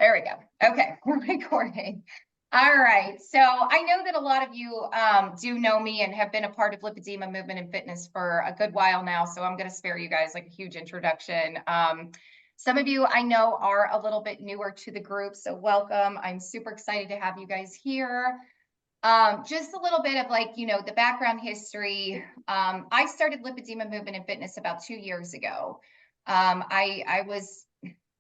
There we go. Okay, we're recording. All right. So I know that a lot of you do know me and have been a part of Lipedema movement and fitness for a good while now. So I'm going to spare you guys like a huge introduction. Some of you I know are a little bit newer to the group, so welcome. I'm super excited to have you guys here. Just a little bit of like, the background history. I started Lipedema movement and fitness about 2 years ago. I was,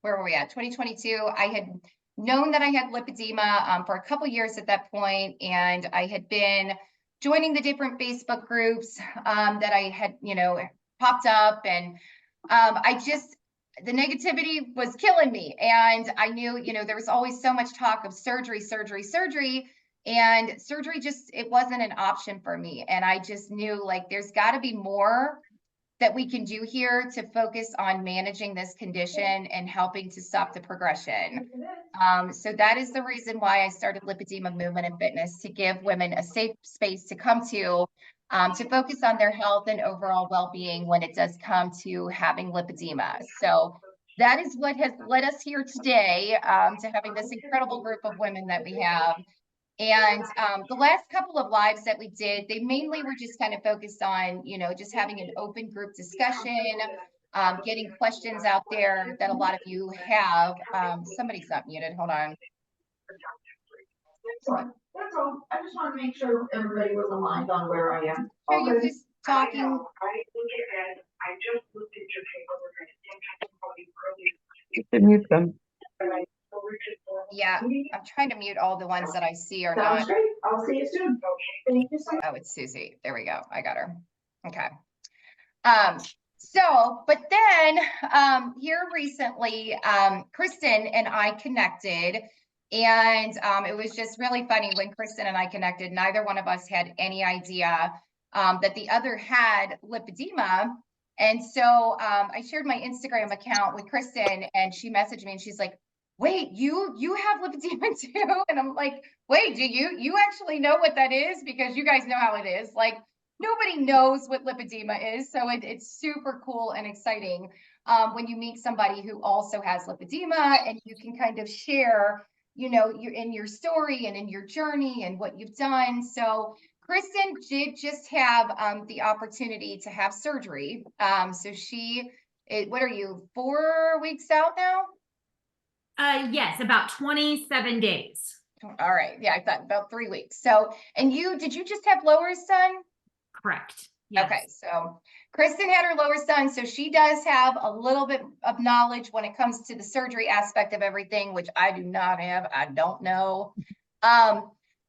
where were we at? 2022. I had known that I had lipedema for a couple years at that point, and I had been joining the different Facebook groups that I had, popped up, and the negativity was killing me. And I knew, there was always so much talk of surgery, and surgery just, it wasn't an option for me. And I just knew like, there's got to be more that we can do here to focus on managing this condition and helping to stop the progression. So that is the reason why I started Lipedema Movement and Fitness, to give women a safe space to come to focus on their health and overall well-being when it does come to having lipedema. So that is what has led us here today, to having this incredible group of women that we have. And the last couple of lives that we did, they mainly were just kind of focused on, just having an open group discussion, getting questions out there that a lot of you have. Somebody's not muted. Hold on. That's all. I just want to make sure everybody was aligned on where I am. Are you just talking? I just looked at your paper. You should mute them. Yeah, I'm trying to mute all the ones that I see are Sounds not. great. I'll see you soon. Thank you so much. Oh, it's Susie. There we go. I got her. Okay. But then here recently, Kristin and I connected, and it was just really funny when Kristin and I connected. Neither one of us had any idea that the other had lipedema. And so I shared my Instagram account with Kristin, and she messaged me and she's like, wait, you have lipedema too? And I'm like, wait, do you actually know what that is? Because you guys know how it is. Like, nobody knows what lipedema is. So it's super cool and exciting when you meet somebody who also has lipedema, and you can kind of share, you're in your story and in your journey and what you've done. So Kristin did just have the opportunity to have surgery. So what are you, 4 weeks out now? Yes, about 27 days. All right. Yeah, I thought about 3 weeks. So, and did you just have lower son? Correct. Yes. Okay. So Kristin had her lower son. So she does have a little bit of knowledge when it comes to the surgery aspect of everything, which I do not have. I don't know.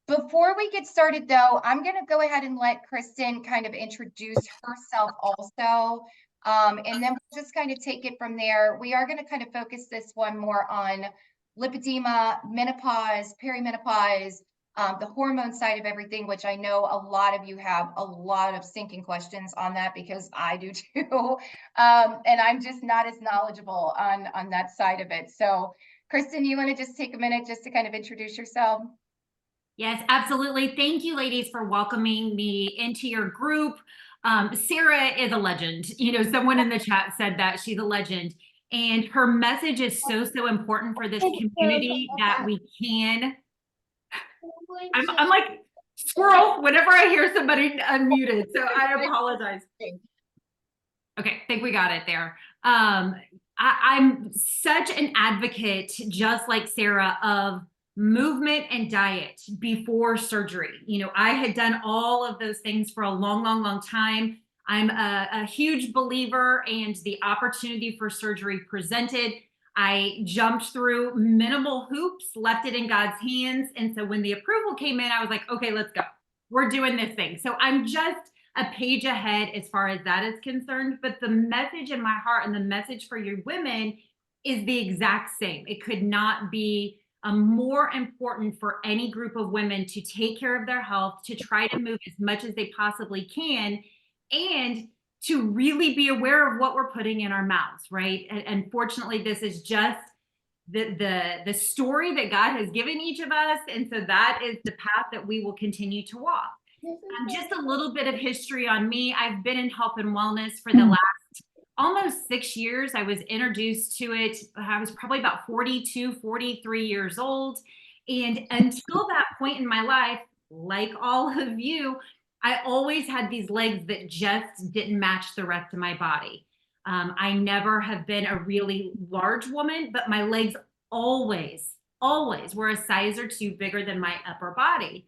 Before we get started though, I'm going to go ahead and let Kristin kind of introduce herself also. And then we'll just kind of take it from there. We are going to kind of focus this one more on lipedema, menopause, perimenopause, the hormone side of everything, which I know a lot of you have a lot of stinking questions on that, because I do too. And I'm just not as knowledgeable on that side of it. So Kristin, you want to just take a minute just to kind of introduce yourself? Yes, absolutely. Thank you, ladies, for welcoming me into your group. Sarah is a legend. Someone in the chat said that she's a legend, and her message is so important for this community that we can. I'm like squirrel whenever I hear somebody unmuted, so I apologize. Okay, I think we got it there. I'm such an advocate, just like Sarah, of movement and diet before surgery. I had done all of those things for a long time. I'm a huge believer, and the opportunity for surgery presented, I jumped through minimal hoops, left it in God's hands. And so when the approval came in, I was like, okay, let's go. We're doing this thing. So I'm just a page ahead as far as that is concerned. But the message in my heart and the message for your women is the exact same. It could not be more important for any group of women to take care of their health, to try to move as much as they possibly can, and to really be aware of what we're putting in our mouths, right? And unfortunately, this is just the story that God has given each of us. And so that is the path that we will continue to walk. Just a little bit of history on me. I've been in health and wellness for the last almost 6 years. I was introduced to it. I was probably about 42, 43 years old. And until that point in my life, like all of you, I always had these legs that just didn't match the rest of my body. I never have been a really large woman, but my legs always were a size or two bigger than my upper body.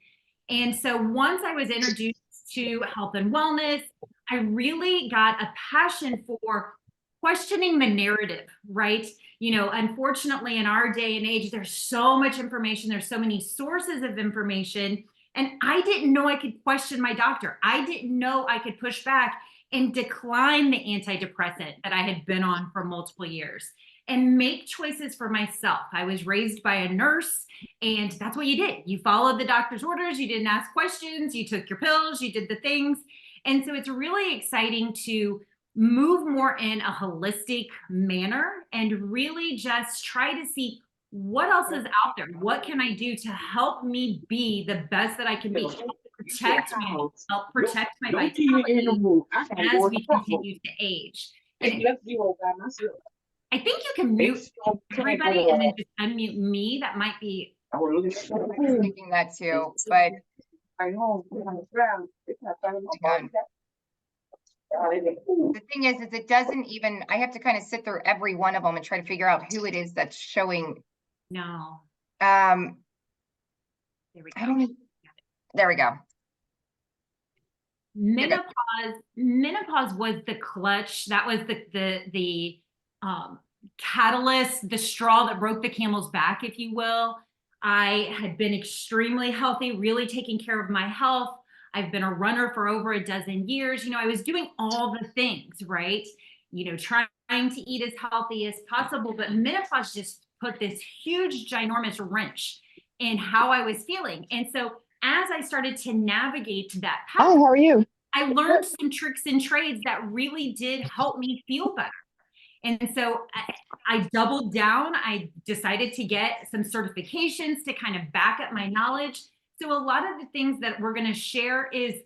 And so once I was introduced to health and wellness, I really got a passion for questioning the narrative, right? You know, unfortunately, in our day and age, there's so much information, there's so many sources of information. And I didn't know I could question my doctor. I didn't know I could push back and decline the antidepressant that I had been on for multiple years and make choices for myself. I was raised by a nurse, and that's what you did. You followed the doctor's orders, you didn't ask questions, you took your pills, you did the things. And so it's really exciting to move more in a holistic manner and really just try to see what else is out there. What can I do to help me be the best that I can be? Protect me, help protect my vitality as we continue to age. And I think you can mute everybody and then just unmute me. That might be. I was thinking that too, but the thing is it doesn't even, I have to kind of sit through every one of them and try to figure out who it is that's showing. No. There we go. There we go. Menopause was the clutch. That was the catalyst, the straw that broke the camel's back, if you will. I had been extremely healthy, really taking care of my health. I've been a runner for over a dozen years. You know, I was doing all the things, right? You know, trying to eat as healthy as possible, but menopause just put this huge, ginormous wrench in how I was feeling. And so as I started to navigate that path, how are you? I learned some tricks and trades that really did help me feel better. And so I doubled down. I decided to get some certifications to kind of back up my knowledge. So a lot of the things that we're going to share is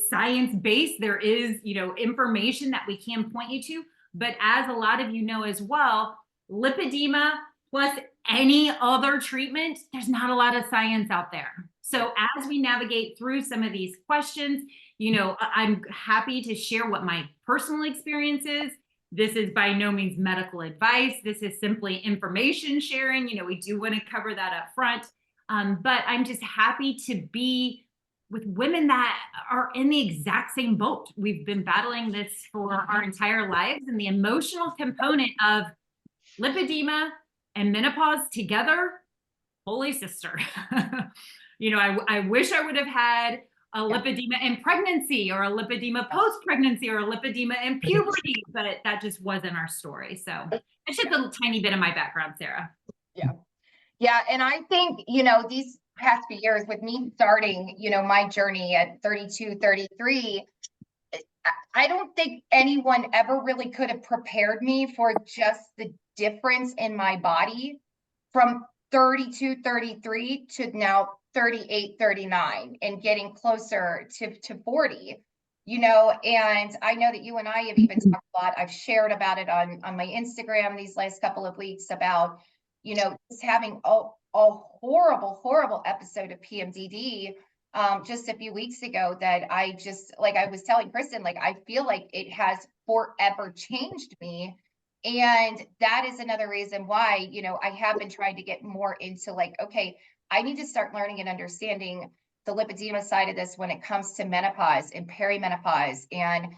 science-based. There is, you know, information that we can point you to. But as a lot of you know as well, lipedema plus any other treatment, there's not a lot of science out there. So as we navigate through some of these questions, you know, I'm happy to share what my personal experience is. This is by no means medical advice. This is simply information sharing. You know, we do want to cover that up front. But I'm just happy to be with women that are in the exact same boat. We've been battling this for our entire lives, and the emotional component of lipedema and menopause together, holy sister. You know, I wish I would have had a lipedema in pregnancy or a lipedema post-pregnancy or a lipedema in puberty, but that just wasn't our story. So it's just a little tiny bit of my background, Sarah. Yeah. Yeah. And I think, you know, these past few years with me starting, you know, my journey at 32, 33, I don't think anyone ever really could have prepared me for just the difference in my body from 32, 33 to now 38, 39 and getting closer to 40, you know. And I know that you and I have even talked a lot. I've shared about it on my Instagram these last couple of weeks about, you know, just having a horrible episode of PMDD just a few weeks ago that I just, like I was telling Kristin, like I feel like it has forever changed me. And that is another reason why, you know, I have been trying to get more into like, okay, I need to start learning and understanding the lipedema side of this when it comes to menopause and perimenopause and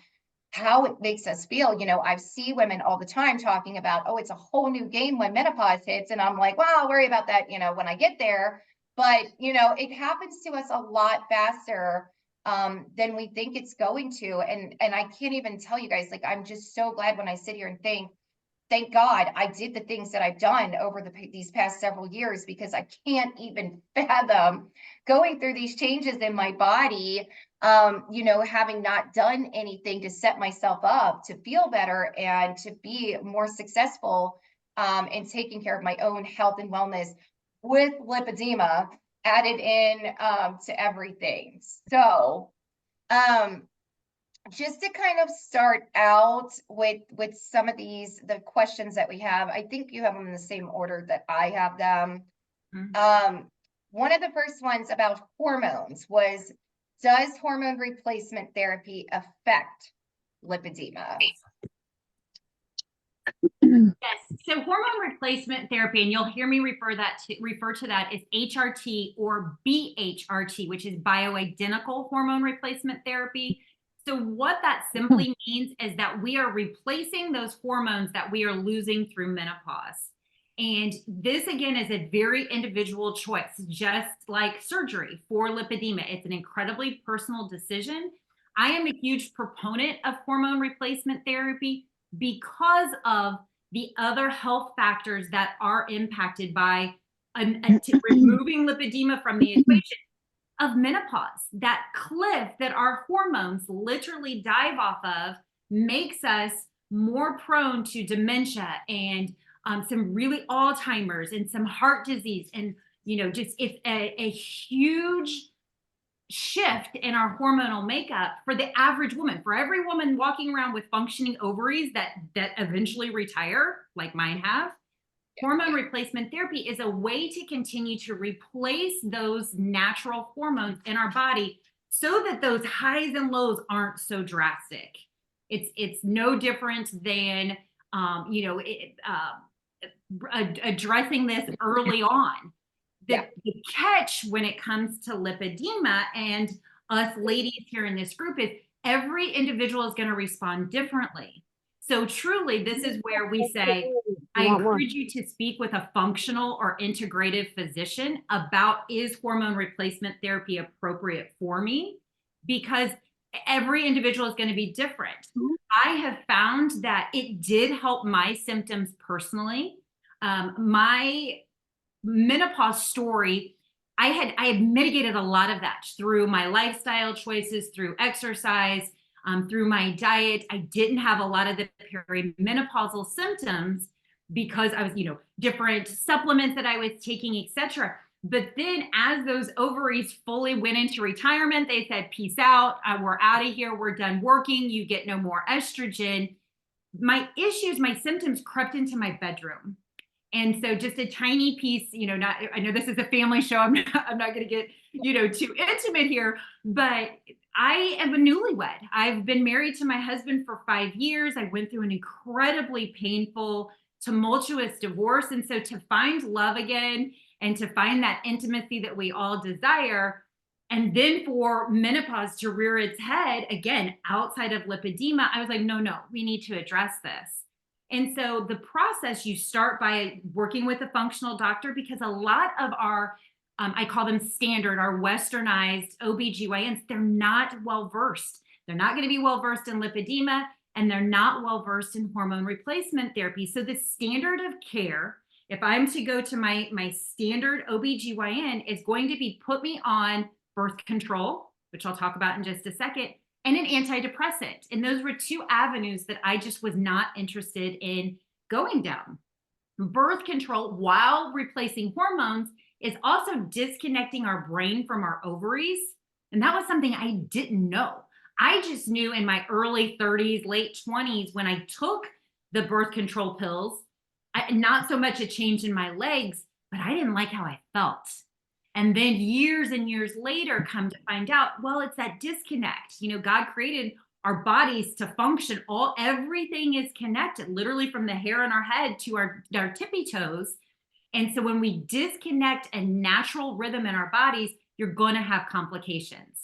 how it makes us feel. You know, I see women all the time talking about, oh, it's a whole new game when menopause hits. And I'm like, well, I'll worry about that, you know, when I get there. But, you know, it happens to us a lot faster than we think it's going to. And I can't even tell you guys, like, I'm just so glad when I sit here and think, thank God I did the things that I've done over these past several years, because I can't even fathom going through these changes in my body, you know, having not done anything to set myself up to feel better and to be more successful in taking care of my own health and wellness with lipedema added in to everything. So just to kind of start out with some of the questions that we have, I think you have them in the same order that I have them. One of the first ones about hormones was, does hormone replacement therapy affect lipedema? Yes. So hormone replacement therapy, and you'll hear me refer to that as HRT or BHRT, which is bioidentical hormone replacement therapy. So what that simply means is that we are replacing those hormones that we are losing through menopause. And this again is a very individual choice, just like surgery for lipedema. It's an incredibly personal decision. I am a huge proponent of hormone replacement therapy because of the other health factors that are impacted by removing lipedema from the equation of menopause. That cliff that our hormones literally dive off of makes us more prone to dementia and some really Alzheimer's and some heart disease. And, just it's a huge shift in our hormonal makeup for the average woman. For every woman walking around with functioning ovaries that eventually retire, like mine have, hormone replacement therapy is a way to continue to replace those natural hormones in our body so that those highs and lows aren't so drastic. It's no different than addressing this early on. The catch when it comes to lipedema and us ladies here in this group is every individual is going to respond differently. So truly, this is where we say, I encourage you to speak with a functional or integrative physician about, is hormone replacement therapy appropriate for me? Because every individual is going to be different. I have found that it did help my symptoms personally. My menopause story, I had mitigated a lot of that through my lifestyle choices, through exercise, through my diet. I didn't have a lot of the perimenopausal symptoms because I was, different supplements that I was taking, etc. But then as those ovaries fully went into retirement, they said, peace out, we're out of here, we're done working, you get no more estrogen. My symptoms crept into my bedroom. And so just a tiny piece, I know this is a family show. I'm not going to get, too intimate here, but I am a newlywed. I've been married to my husband for 5 years. I went through an incredibly painful, tumultuous divorce. And so to find love again and to find that intimacy that we all desire, and then for menopause to rear its head again, outside of lipedema, I was like, no, we need to address this. And so the process, you start by working with a functional doctor, because a lot of our, I call them standard, our westernized OBGYNs, they're not well-versed. They're not going to be well-versed in lipedema, and they're not well-versed in hormone replacement therapy. So the standard of care, if I'm to go to my standard OBGYN, is going to be put me on birth control, which I'll talk about in just a second, and an antidepressant. And those were two avenues that I just was not interested in going down. Birth control, while replacing hormones, is also disconnecting our brain from our ovaries. And that was something I didn't know. I just knew in my early 30s, late 20s, when I took the birth control pills, not so much a change in my legs, but I didn't like how I felt. And then years and years later, come to find out, well, it's that disconnect. God created our bodies to function. Everything is connected, literally from the hair on our head to our tippy toes. And so when we disconnect a natural rhythm in our bodies, you're going to have complications.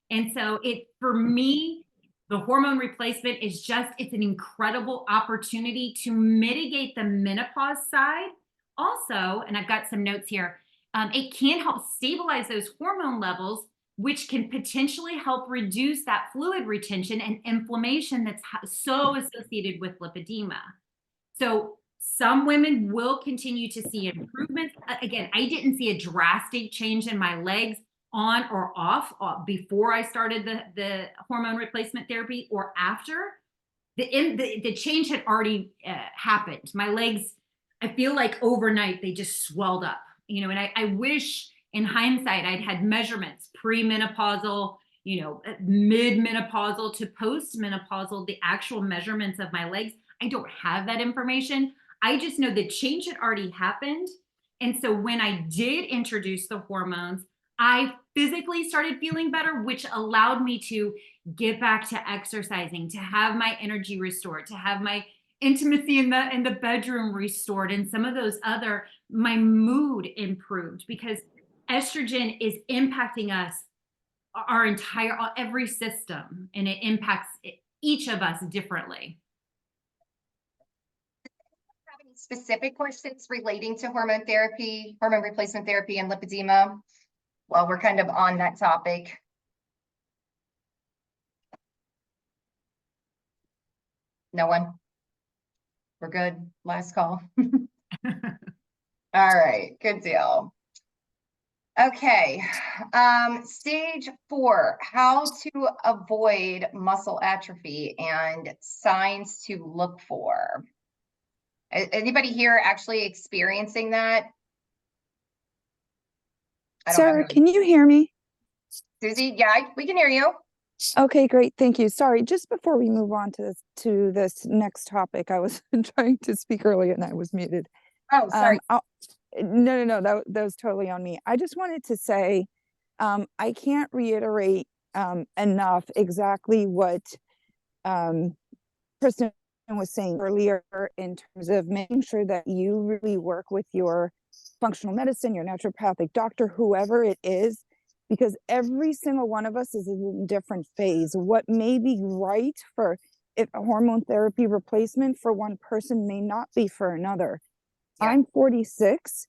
And so for me, the hormone replacement is it's an incredible opportunity to mitigate the menopause side. Also, and I've got some notes here, it can help stabilize those hormone levels, which can potentially help reduce that fluid retention and inflammation that's so associated with lipedema. So some women will continue to see improvements. Again, I didn't see a drastic change in my legs on or off before I started the hormone replacement therapy or after. The change had already happened. My legs, I feel like overnight, they just swelled up. And I wish in hindsight I'd had measurements pre-menopausal, mid-menopausal to post-menopausal, the actual measurements of my legs, I don't have that information. I just know the change had already happened. And so when I did introduce the hormones, I physically started feeling better, which allowed me to get back to exercising, to have my energy restored, to have my intimacy in the bedroom restored, and some of those other, my mood improved, because estrogen is impacting us, our entire, every system, and it impacts each of us differently. Have any specific questions relating to hormone therapy, hormone replacement therapy, and lipedema? While we're kind of on that topic. No one? We're good. Last call. All right, good deal. Okay, stage 4, how to avoid muscle atrophy and signs to look for. Anybody here actually experiencing that? Sarah, can you hear me? Susie, yeah, we can hear you. Okay, great. Thank you. Sorry, just before we move on to this next topic, I was trying to speak earlier and I was muted. Oh, sorry. No, that was totally on me. I just wanted to say, I can't reiterate enough exactly what Kristin was saying earlier in terms of making sure that you really work with your functional medicine, your naturopathic doctor, whoever it is, because every single one of us is in a different phase. What may be right for a hormone therapy replacement for one person may not be for another. Yeah. I'm 46.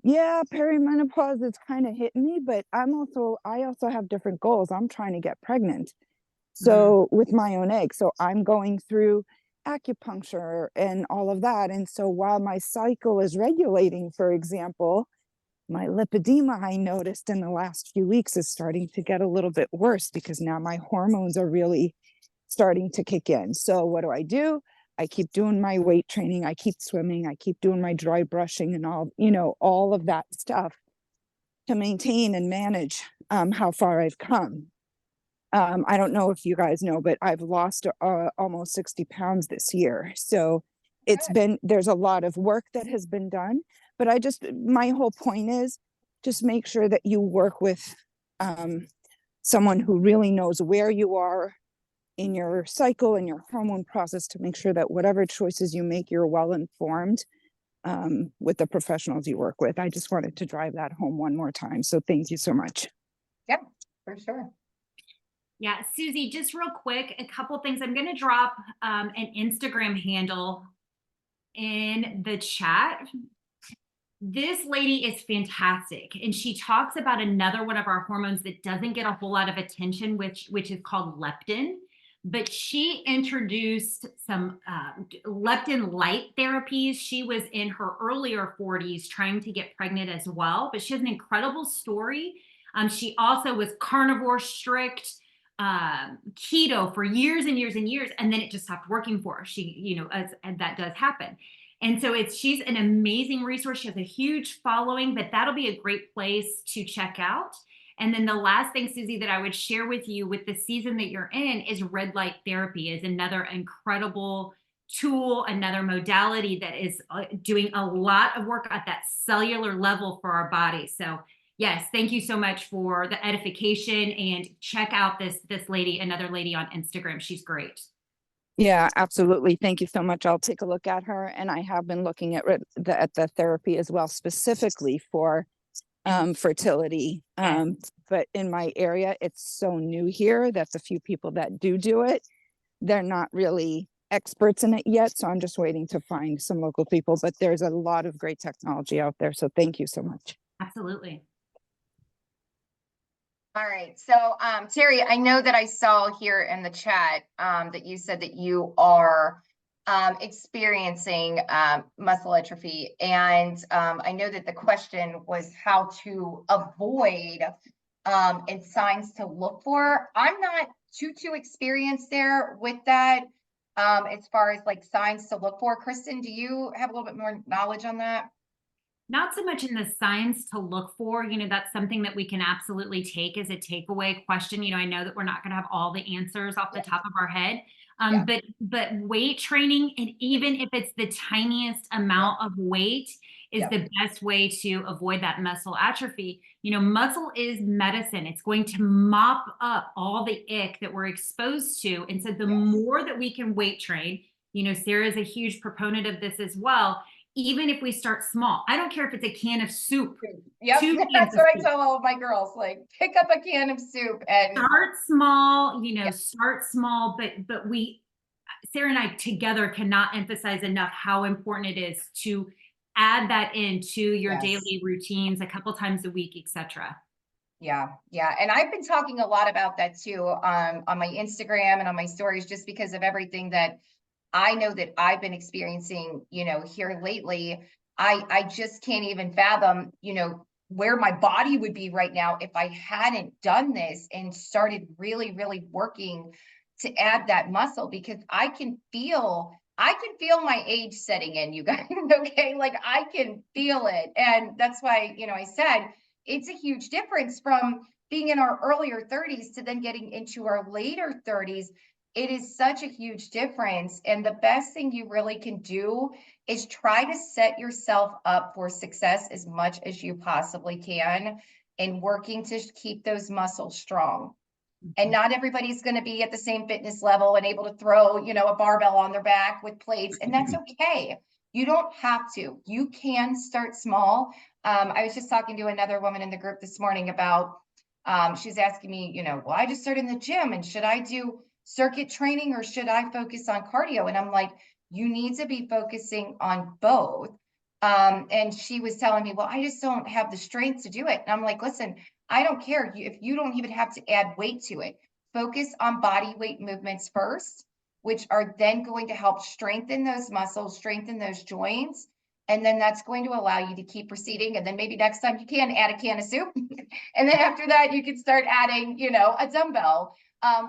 Yeah, perimenopause is kind of hitting me, but I also have different goals. I'm trying to get pregnant. So with my own egg. So I'm going through acupuncture and all of that. And so while my cycle is regulating, for example, my lipedema, I noticed in the last few weeks, is starting to get a little bit worse because now my hormones are really starting to kick in. So what do? I keep doing my weight training. I keep swimming. I keep doing my dry brushing and all of that stuff to maintain and manage how far I've come. I don't know if you guys know, but I've lost almost 60 pounds this year. So there's a lot of work that has been done, but my whole point is just make sure that you work with someone who really knows where you are in your cycle and your hormone process to make sure that whatever choices you make, you're well informed with the professionals you work with. I just wanted to drive that home one more time. So thank you so much. Yep, for sure. Yeah, Susie, just real quick, a couple things. I'm going to drop an Instagram handle in the chat. This lady is fantastic, and she talks about another one of our hormones that doesn't get a whole lot of attention, which is called leptin. But she introduced some leptin light therapies. She was in her earlier 40s trying to get pregnant as well, but she has an incredible story. She also was carnivore strict, keto for years and years and years, and then it just stopped working for her. She, and that does happen. And so she's an amazing resource. She has a huge following, but that'll be a great place to check out. And then the last thing, Susie, that I would share with you with the season that you're in is red light therapy is another incredible tool, another modality that is doing a lot of work at that cellular level for our body. So yes, thank you so much for the edification, and check out this lady, another lady on Instagram. She's great. Yeah, absolutely. Thank you so much. I'll take a look at her. And I have been looking at the therapy as well, specifically for fertility. But in my area, it's so new here that the few people that do it, they're not really experts in it yet. So I'm just waiting to find some local people, but there's a lot of great technology out there. So thank you so much. Absolutely. All right. So, Terry, I know that I saw here in the chat that you said that you are experiencing muscle atrophy. And I know that the question was how to avoid and signs to look for. I'm not too experienced there with that as far as like signs to look for. Kristin, do you have a little bit more knowledge on that? not so much in the signs to look for, that's something that we can absolutely take as a takeaway question. I know that we're not going to have all the answers off the top of our head. Yeah. But weight training, and even if it's the tiniest amount of weight, is Yep. the best way to avoid that muscle atrophy. Muscle is medicine. It's going to mop up all the ick that we're exposed to. And so the more that we can weight train, Sarah is a huge proponent of this as well. Even if we start small, I don't care if it's a can of soup. Yep, 2 cans that's of what I soup. tell all of my girls, like, pick up a can of soup and Start small, Yeah. start small, but Sarah and I together cannot emphasize enough how important it is to add that into your Yes. daily routines a couple times a week, etc. Yeah, and I've been talking a lot about that too, on my Instagram and on my stories, just because of everything that I know that I've been experiencing, here lately. I just can't even fathom, where my body would be right now if I hadn't done this and started really, really working to add that muscle, because I can feel my age setting in, you guys. Okay. Like, I can feel it. And that's why, I said it's a huge difference from being in our earlier 30s to then getting into our later 30s. It is such a huge difference. And the best thing you really can do is try to set yourself up for success as much as you possibly can in working to keep those muscles strong. And not everybody's going to be at the same fitness level and able to throw, a barbell on their back with plates. And that's okay. You don't have to. You can start small. I was just talking to another woman in the group this morning about, she's asking me, well, I just started in the gym, and should I do circuit training or should I focus on cardio? And I'm like, you need to be focusing on both. And she was telling me, well, I just don't have the strength to do it. And I'm like, listen, I don't care if you don't even have to add weight to it. Focus on body weight movements first, which are then going to help strengthen those muscles, strengthen those joints. And then that's going to allow you to keep proceeding. And then maybe next time you can add a can of soup. And then after that, you can start adding, a dumbbell.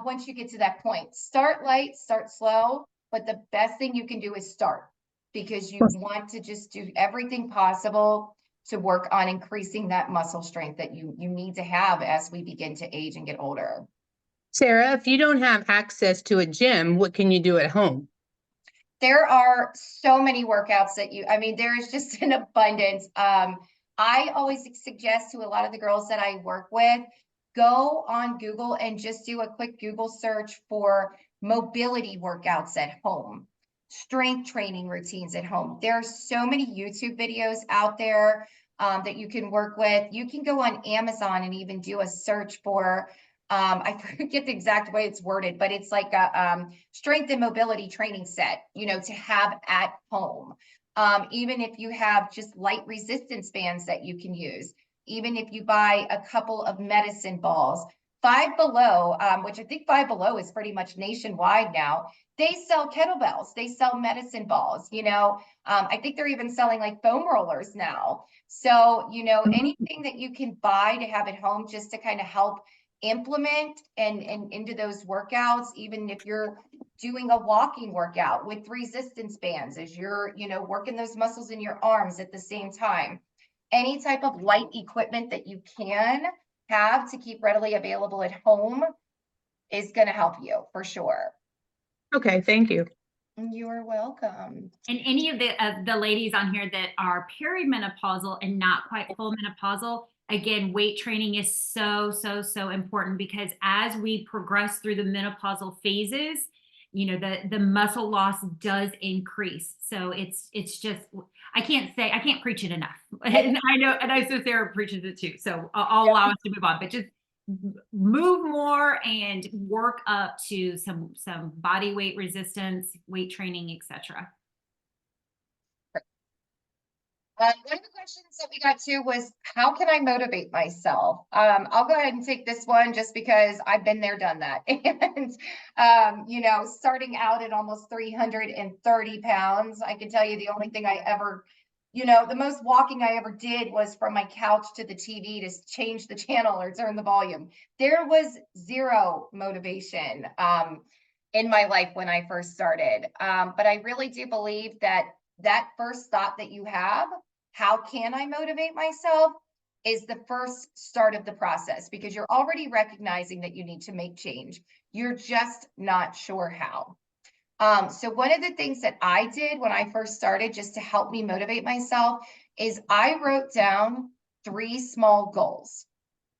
Once you get to that point, start light, start slow. But the best thing you can do is start, because you want to just do everything possible to work on increasing that muscle strength that you need to have as we begin to age and get older. Sarah, if you don't have access to a gym, what can you do at home? There are so many workouts that there is just an abundance. I always suggest to a lot of the girls that I work with, go on Google and just do a quick Google search for mobility workouts at home, strength training routines at home. There are so many YouTube videos out there that you can work with. You can go on Amazon and even do a search for, I forget the exact way it's worded, but it's like a strength and mobility training set, to have at home. Even if you have just light resistance bands that you can use, even if you buy a couple of medicine balls, Five Below, which I think Five Below is pretty much nationwide now. They sell kettlebells, they sell medicine balls, I think they're even selling like foam rollers now. So, anything that you can buy to have at home just to kind of help implement and into those workouts, even if you're doing a walking workout with resistance bands as you're, working those muscles in your arms at the same time. Any type of light equipment that you can have to keep readily available at home is going to help you for sure. Okay, thank you. You're welcome. And any of the ladies on here that are perimenopausal and not quite full menopausal, again, weight training is so, so, so important, because as we progress through the menopausal phases, the muscle loss does increase. So it's just, I can't preach it enough. And I know Sarah preaches it too. So I'll allow us to move on, but just move more and work up to some body weight resistance, weight training, etc. One of the questions that we got to was, how can I motivate myself? I'll go ahead and take this one just because I've been there, done that. And, starting out at almost 330 pounds, I can tell you the only thing I ever, the most walking I ever did was from my couch to the TV to change the channel or turn the volume. There was zero motivation in my life when I first started. But I really do believe that first thought that you have how can I motivate myself, is the first start of the process, because you're already recognizing that you need to make change. You're just not sure how. So one of the things that I did when I first started, just to help me motivate myself, is I wrote down 3 small goals.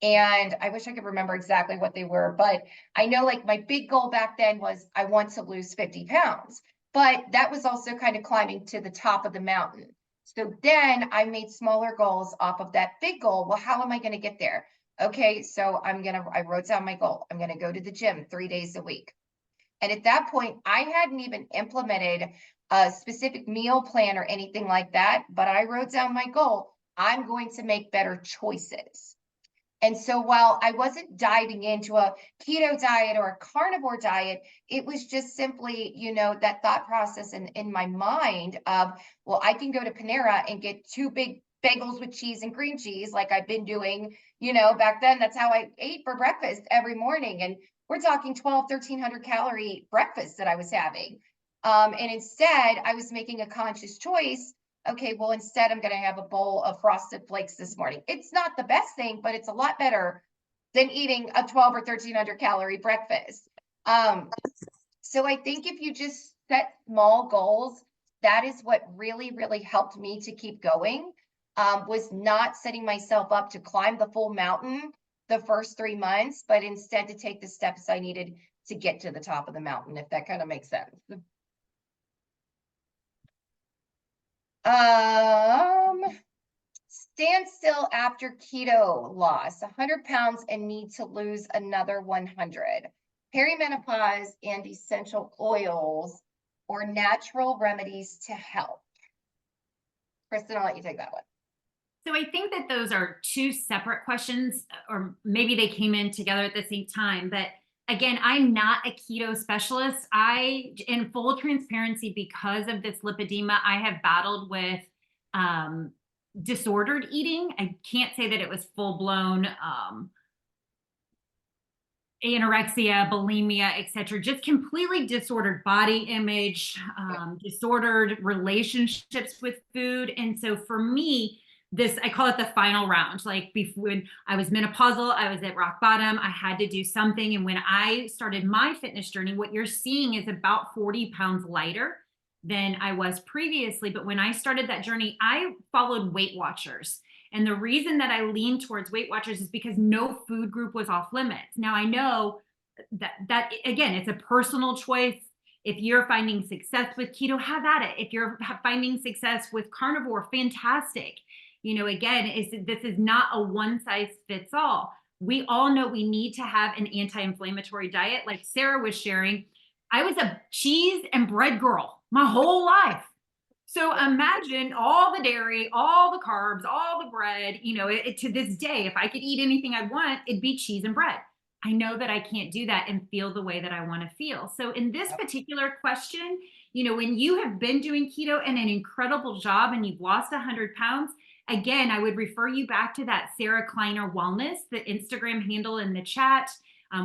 And I wish I could remember exactly what they were, but I know like my big goal back then was I want to lose 50 pounds, but that was also kind of climbing to the top of the mountain. So then I made smaller goals off of that big goal. Well, how am I going to get there? Okay, so I wrote down my goal. I'm going to go to the gym 3 days a week. And at that point, I hadn't even implemented a specific meal plan or anything like that, but I wrote down my goal. I'm going to make better choices. And so while I wasn't diving into a keto diet or a carnivore diet, it was just simply, that thought process in my mind of, well, I can go to Panera and get 2 big bagels with cheese and cream cheese, like I've been doing, back then. That's how I ate for breakfast every morning. And we're talking 1,300 calorie breakfast that I was having. And instead, I was making a conscious choice. Okay, well, instead, I'm going to have a bowl of Frosted Flakes this morning. It's not the best thing, but it's a lot better than eating a 12 or 1,300 calorie breakfast. So I think if you just set small goals, that is what really, really helped me to keep going, was not setting myself up to climb the full mountain the first 3 months, but instead to take the steps I needed to get to the top of the mountain, if that kind of makes sense. Stand still after keto loss, 100 pounds and need to lose another 100. Perimenopause and essential oils or natural remedies to help. Kristin, I'll let you take that one. So I think that those are 2 separate questions, or maybe they came in together at the same time. But again, I'm not a keto specialist. In full transparency, because of this lipedema, I have battled with disordered eating. I can't say that it was full blown anorexia, bulimia, etc. Just completely disordered body image, disordered relationships with food. And so for me, I call it the final round. Like when I was menopausal, I was at rock bottom. I had to do something. And when I started my fitness journey, what you're seeing is about 40 pounds lighter than I was previously. But when I started that journey, I followed Weight Watchers. And the reason that I leaned towards Weight Watchers is because no food group was off limits. Now I know that again, it's a personal choice. If you're finding success with keto, have at it. If you're finding success with carnivore, fantastic. Again, this is not a one size fits all. We all know we need to have an anti-inflammatory diet. Like Sarah was sharing, I was a cheese and bread girl my whole life. So imagine all the dairy, all the carbs, all the bread, to this day, if I could eat anything I want, it'd be cheese and bread. I know that I can't do that and feel the way that I want to feel. So in this particular question, when you have been doing keto and an incredible job and you've lost 100 pounds, again, I would refer you back to that Sarah Kleiner Wellness, the Instagram handle in the chat.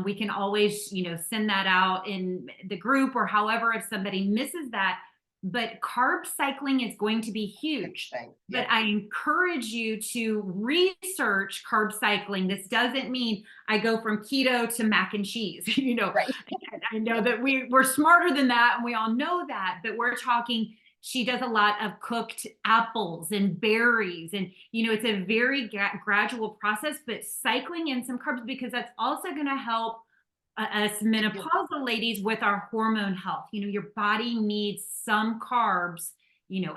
We can always, send that out in the group or however, if somebody misses that. But carb cycling is going to be huge. But I encourage you to research carb cycling. This doesn't mean I go from keto to mac and cheese. Right. I know that we're smarter than that, and we all know that. But we're talking, she does a lot of cooked apples and berries. And, it's a very gradual process, but cycling in some carbs, because that's also going to help us menopausal ladies with our hormone health. Your body needs some carbs,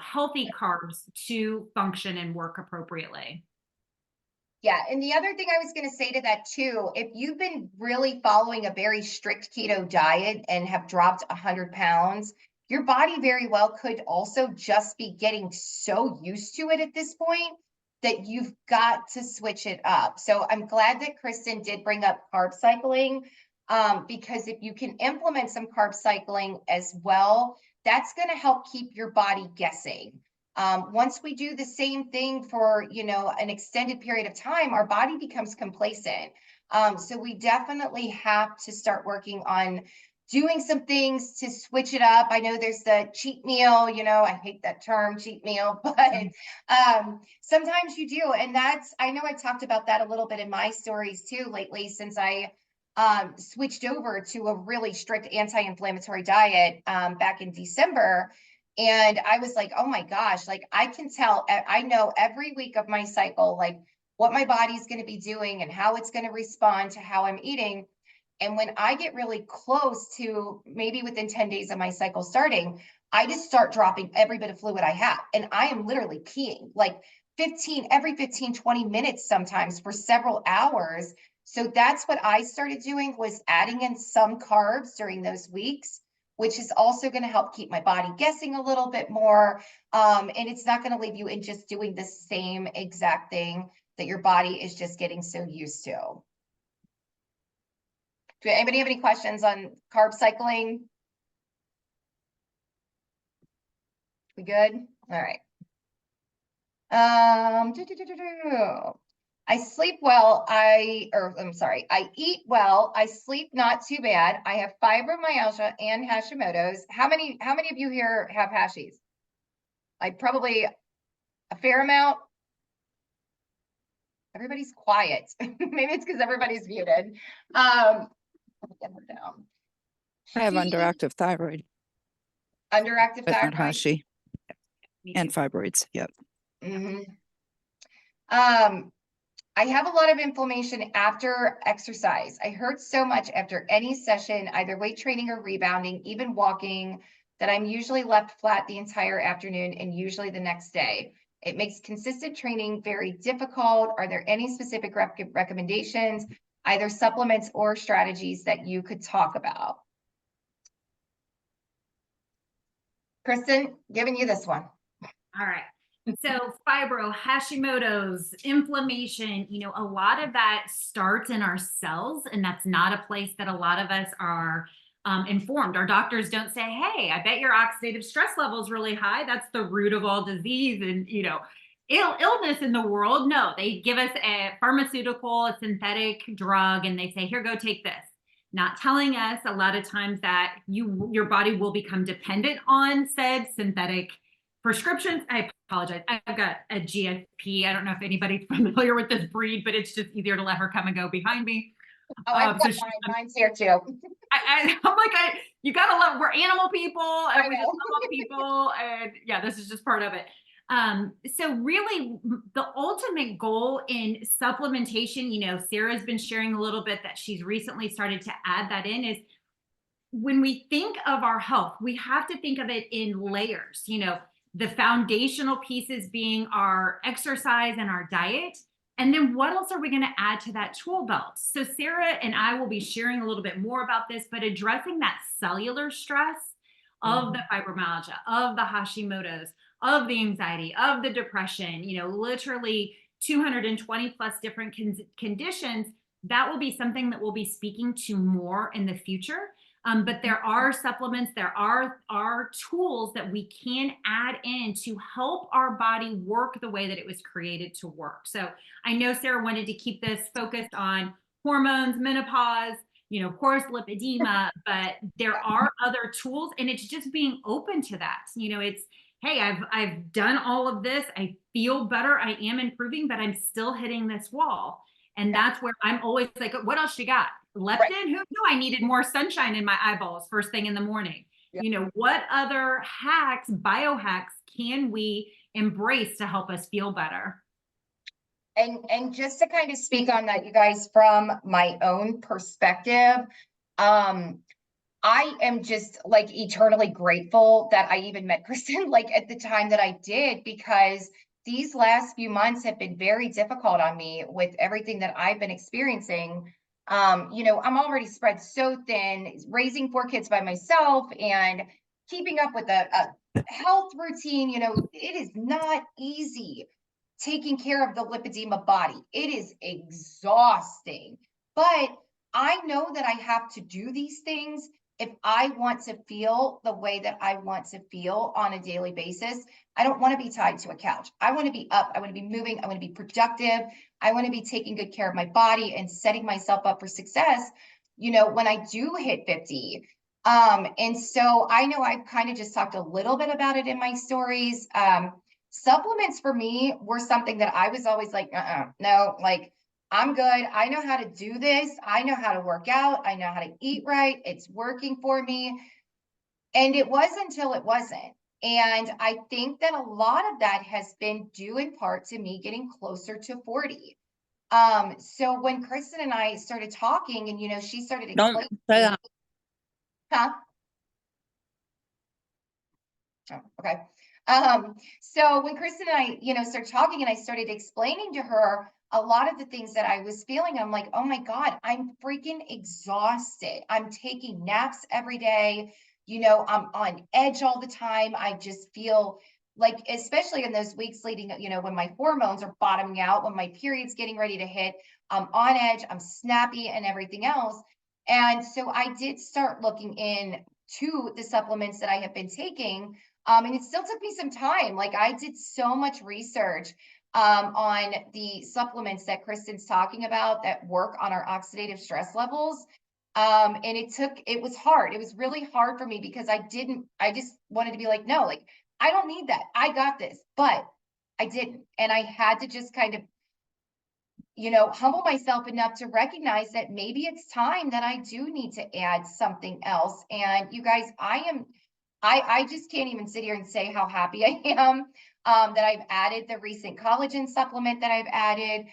healthy carbs to function and work appropriately. Yeah. And the other thing I was going to say to that too, if you've been really following a very strict keto diet and have dropped 100 pounds, your body very well could also just be getting so used to it at this point that you've got to switch it up. So I'm glad that Kristin did bring up carb cycling. Because if you can implement some carb cycling as well, that's going to help keep your body guessing. Once we do the same thing for, an extended period of time, our body becomes complacent. So we definitely have to start working on doing some things to switch it up. I know there's the cheat meal, you know, I hate that term, cheat meal, but sometimes you do. And that's, I know I talked about that a little bit in my stories too lately, since I switched over to a really strict anti-inflammatory diet back in December. And I was like, oh my gosh, like I can tell, I know every week of my cycle, like what my body's going to be doing and how it's going to respond to how I'm eating. And when I get really close to maybe within 10 days of my cycle starting, I just start dropping every bit of fluid I have. And I am literally peeing like every 15, 20 minutes sometimes for several hours. So that's what I started doing, was adding in some carbs during those weeks, which is also going to help keep my body guessing a little bit more. And it's not going to leave you in just doing the same exact thing that your body is just getting so used to. Do anybody have any questions on carb cycling? We good? All right. I sleep well. I eat well. I sleep not too bad. I have fibromyalgia and Hashimoto's. How many of you here have Hashies? Like probably a fair amount. Everybody's quiet. Maybe it's because everybody's muted. Get her down. I have underactive thyroid, Underactive but not thyroid. Hashi and fibroids. Yep. Mm-hmm. I have a lot of inflammation after exercise. I hurt so much after any session, either weight training or rebounding, even walking, that I'm usually left flat the entire afternoon and usually the next day. It makes consistent training very difficult. Are there any specific recommendations, either supplements or strategies that you could talk about? Kristin, giving you this one. All right. So fibro, Hashimoto's, inflammation, you know, a lot of that starts in our cells, and that's not a place that a lot of us are informed. Our doctors don't say, hey, I bet your oxidative stress level is really high. That's the root of all disease and, you know, illness in the world. No, they give us a pharmaceutical, a synthetic drug, and they say, here, go take this. Not telling us a lot of times that your body will become dependent on said synthetic prescriptions. I apologize. I've got a GSP. I don't know if anybody's familiar with this breed, but it's just easier to let her come and go behind me. Oh, I've got mine's here too. I'm like, you gotta love, we're animal people and we just love people. And yeah, this is just part of it. So really the ultimate goal in supplementation, you know, Sarah's been sharing a little bit that she's recently started to add that in, is when we think of our health, we have to think of it in layers, you know, the foundational pieces being our exercise and our diet. And then what else are we going to add to that tool belt? So Sarah and I will be sharing a little bit more about this, but addressing that cellular stress of the fibromyalgia, of the Hashimoto's, of the anxiety, of the depression, you know, literally 220 plus different conditions. That will be something that we'll be speaking to more in the future. But there are supplements, there are tools that we can add in to help our body work the way that it was created to work. So I know Sarah wanted to keep this focused on hormones, menopause, you know, of course, lipedema, but there are other tools, and it's just being open to that. You know, it's, hey, I've done all of this. I feel better. I am improving, but I'm still hitting this wall. And that's where I'm always like, what else you got? Leptin? Right. Who knew I needed more sunshine in my eyeballs first thing in the morning? Yep. You know, what other hacks, biohacks can we embrace to help us feel better? And just to kind of speak on that, you guys, from my own perspective, I am just like eternally grateful that I even met Kristin like at the time that I did, because these last few months have been very difficult on me with everything that I've been experiencing. You know, I'm already spread so thin, raising 4 kids by myself and keeping up with a health routine. You know, it is not easy taking care of the lipedema body. It is exhausting, but I know that I have to do these things if I want to feel the way that I want to feel on a daily basis. I don't want to be tied to a couch. I want to be up. I want to be moving. I want to be productive. I want to be taking good care of my body and setting myself up for success. You know, when I do hit 50, And so I know I've kind of just talked a little bit about it in my stories. Supplements for me were something that I was always like, no, like I'm good. I know how to do this. I know how to work out. I know how to eat right. It's working for me. And it was until it wasn't. And I think that a lot of that has been due in part to me getting closer to 40. So when Kristin and I started talking and, she started Don't explaining, say that. huh? Oh, okay. So when Kristin and I, started talking and I started explaining to her a lot of the things that I was feeling, I'm like, oh my God, I'm freaking exhausted. I'm taking naps every day. I'm on edge all the time. I just feel like, especially in those weeks leading, when my hormones are bottoming out, when my period's getting ready to hit, I'm on edge, I'm snappy and everything else. And so I did start looking into the supplements that I have been taking. And it still took me some time. Like I did so much research on the supplements that Kristin's talking about that work on our oxidative stress levels. And it was hard. It was really hard for me because I just wanted to be like, no, like, I don't need that. I got this, but I didn't. And I had to just kind of, humble myself enough to recognize that maybe it's time that I do need to add something else. And you guys, I just can't even sit here and say how happy I am that I've added the recent collagen supplement that I've added